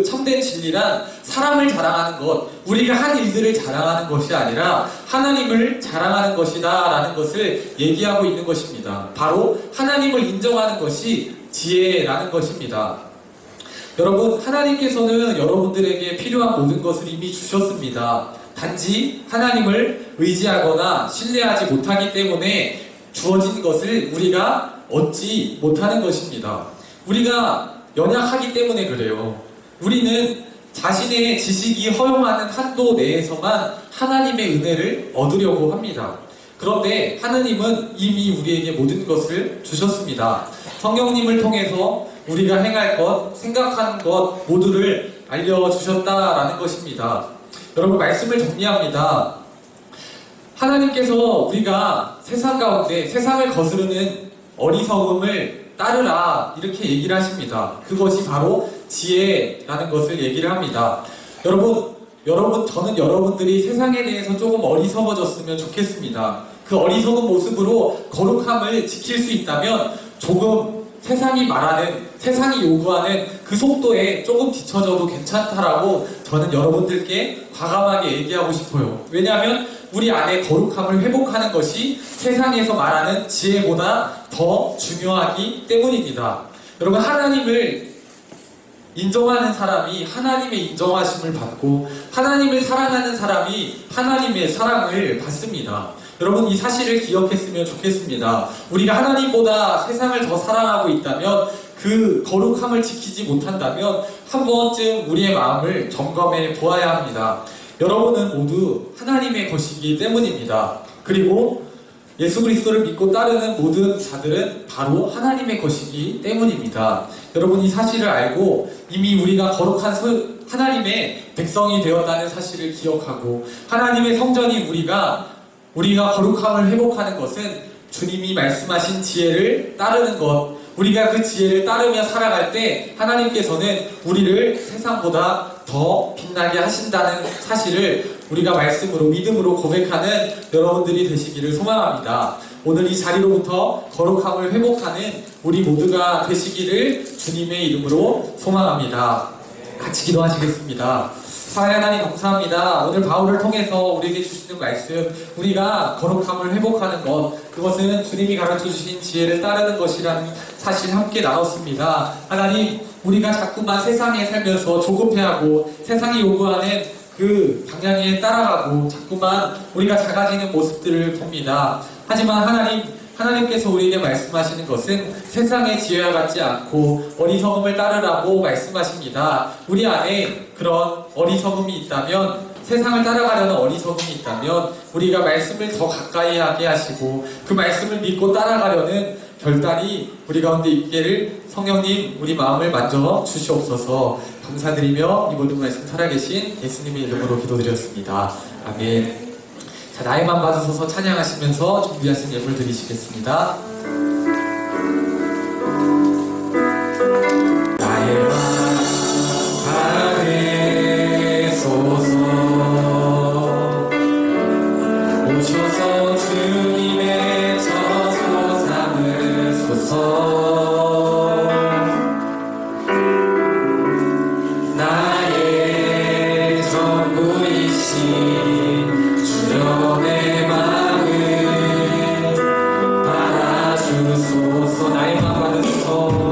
참된 진리란 사람을 자랑하는 것, 우리가 한 일들을 자랑하는 것이 아니라 하나님을 자랑하는 것이다 라는 것을 얘기하고 있는 것입니다. 바로 하나님을 인정하는 것이 지혜라는 것입니다. 여러분, 하나님께서는 여러분들에게 필요한 모든 것을 이미 주셨습니다. 단지 하나님을 의지하거나 신뢰하지 못하기 때문에 주어진 것을 우리가 얻지 못하는 것입니다. 우리가 연약하기 때문에 그래요. 우리는 자신의 지식이 허용하는 한도 내에서만 하나님의 은혜를 얻으려고 합니다. 그런데 하나님은 이미 우리에게 모든 것을 주셨습니다. 성령님을 통해서 우리가 행할 것, 생각하는 것 모두를 알려주셨다라는 것입니다. 여러분, 말씀을 정리합니다. 하나님께서 우리가 세상 가운데 세상을 거스르는 어리석음을 따르라 이렇게 얘기를 하십니다. 그것이 바로 지혜라는 것을 얘기를 합니다. 저는 여러분들이 세상에 대해서 조금 어리석어졌으면 좋겠습니다. 그 어리석은 모습으로 거룩함을 지킬 수 있다면 조금 세상이 요구하는 그 속도에 조금 뒤처져도 괜찮다라고 저는 여러분들께 과감하게 얘기하고 싶어요. 왜냐하면 우리 안에 거룩함을 회복하는 것이 세상에서 말하는 지혜보다 더 중요하기 때문입니다. 여러분, 하나님을 인정하는 사람이 하나님의 인정하심을 받고 하나님을 사랑하는 사람이 하나님의 사랑을 받습니다. 여러분, 이 사실을 기억했으면 좋겠습니다. 우리가 하나님보다 세상을 더 사랑하고 있다면 그 거룩함을 지키지 못한다면 한 번쯤 우리의 마음을 점검해 보아야 합니다. 여러분은 모두 하나님의 것이기 때문입니다. 그리고 예수 그리스도를 믿고 따르는 모든 자들은 바로 하나님의 것이기 때문입니다. 여러분, 이 사실을 알고 이미 우리가 거룩한 하나님의 백성이 되었다는 사실을 기억하고 하나님의 성전인 우리가 거룩함을 회복하는 것은 주님이 말씀하신 지혜를 따르는 것, 우리가 그 지혜를 따르며 살아갈 때 하나님께서는 우리를 세상보다 더 빛나게 하신다는 사실을 우리가 말씀으로 믿음으로 고백하는 여러분들이 되시기를 소망합니다. 오늘 이 자리로부터 거룩함을 회복하는 우리 모두가 되시기를 주님의 이름으로 소망합니다. 같이 기도하시겠습니다. 사랑하는 하나님, 감사합니다. 오늘 바울을 통해서 우리에게 주시는 말씀, 우리가 거룩함을 회복하는 것, 그것은 주님이 가르쳐주신 지혜를 따르는 것이라는 사실 함께 나눴습니다. 하나님, 우리가 자꾸만 세상에 살면서 조급해하고 세상이 요구하는 그 방향에 따라가고 자꾸만 우리가 작아지는 모습들을 봅니다. 하지만 하나님께서 우리에게 말씀하시는 것은 세상의 지혜와 같지 않고 어리석음을 따르라고 말씀하십니다. 우리 안에 그런 어리석음이 있다면, 세상을 따라가려는 어리석음이 있다면 우리가 말씀을 더 가까이 하게 하시고 그 말씀을 믿고 따라가려는 결단이 우리 가운데 있기를 성령님 우리 마음을 만져 주시옵소서. 감사드리며 이 모든 말씀 살아계신 예수님의 이름으로 기도드렸습니다. 아멘. 자, 나의 맘 받으셔서 찬양하시면서 준비하신 예물 드리시겠습니다. 나의 맘 받으소서. 오셔서 주님의 저소 삼으소서. 나의 전부이신 주여 내 마음을 받아주소서. 나의 마음 받으소서.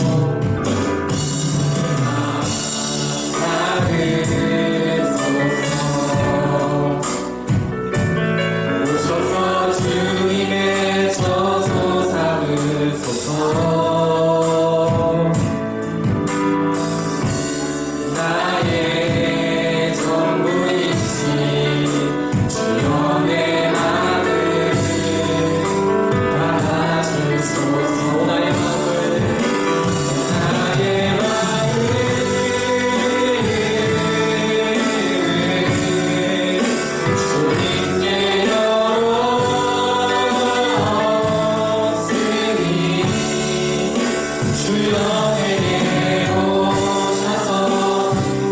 오셔서 주님의 저소 삼으소서. 나의 전부이신 주여 내 마음을 받아주소서. 나의 주님께 열었으니 주여 내게 오셔서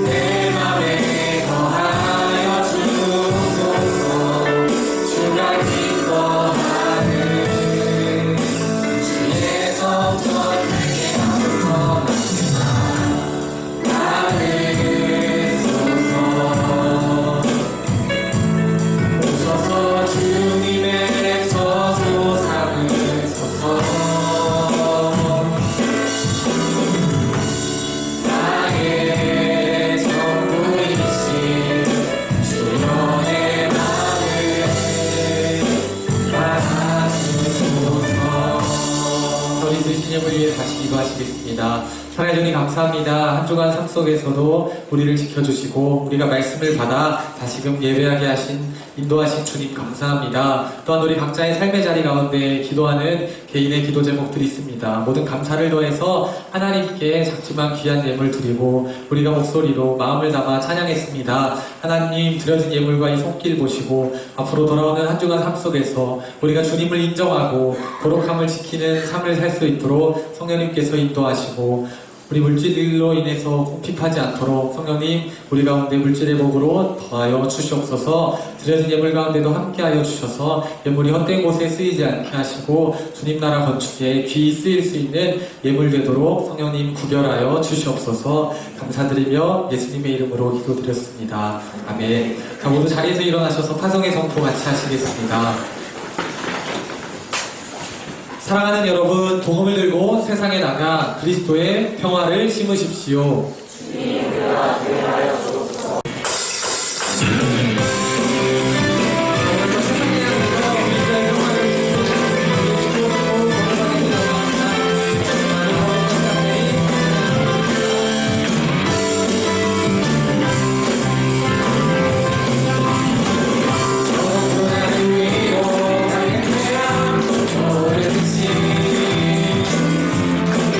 내 맘에 거하여 주소서. 주가 기뻐하는 주의 성전 내게 와서 받으소서. 오셔서 주님의 저소 삼으소서. 나의 전부이신 주여 내 마음을 받아주소서. 저희 드신 예물 위해 다시 기도하시겠습니다. 사랑해 주님 감사합니다. 한 주간 삶 속에서도 우리를 지켜주시고 우리가 말씀을 받아 다시금 예배하게 하신 인도하신 주님 감사합니다. 또한 우리 각자의 삶의 자리 가운데 기도하는 개인의 기도 제목들이 있습니다. 모든 감사를 더해서 하나님께 작지만 귀한 예물 드리고 우리가 목소리로 마음을 담아 찬양했습니다. 하나님 드려진 예물과 이 손길 보시고 앞으로 돌아오는 한 주간 삶 속에서 우리가 주님을 인정하고 거룩함을 지키는 삶을 살 수 있도록 성령님께서 인도하시고 우리 물질로 인해서 궁핍하지 않도록 성령님 우리 가운데 물질의 복으로 더하여 주시옵소서. 드려진 예물 가운데도 함께하여 주셔서 예물이 헛된 곳에 쓰이지 않게 하시고 주님 나라 건축에 귀히 쓰일 수 있는 예물 되도록 성령님 구별하여 주시옵소서. 감사드리며 예수님의 이름으로 기도드렸습니다. 아멘. 자, 모두 자리에서 일어나셔서 파송의 성포 같이 하시겠습니다. 사랑하는 여러분, 복음을 들고 세상에 나가 그리스도의 평화를 심으십시오.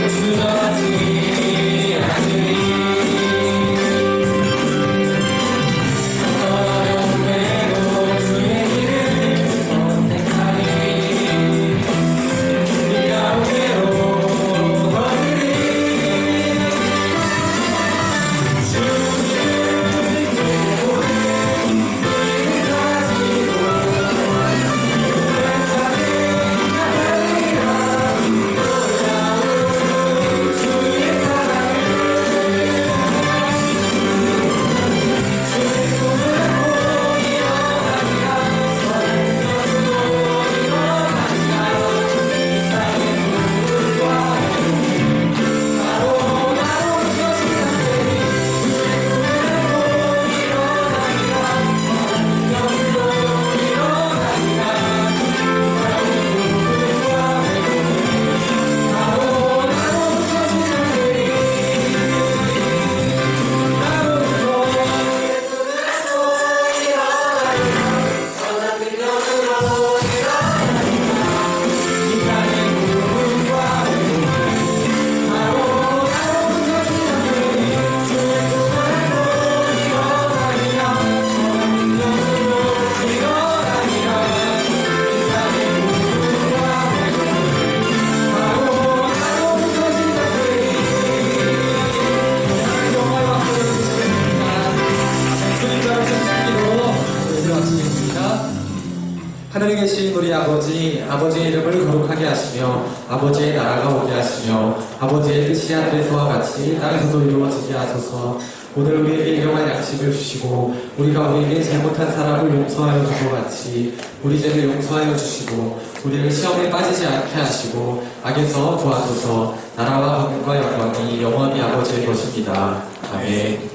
주저하지 않으리 아버지의 이름을 거룩하게 하시며 아버지의 나라가 오게 하시며 아버지의 뜻이 하늘에서와 같이 땅에서도 이루어지게 하소서. 오늘 우리에게 일용할 양식을 주시고 우리가 우리에게 잘못한 사람을 용서하여 준 것 같이 우리 죄를 용서하여 주시고 우리를 시험에 빠지지 않게 하시고 악에서 도와소서. 나라와 권능과 영광이 영원히 아버지의 것입니다. 아멘.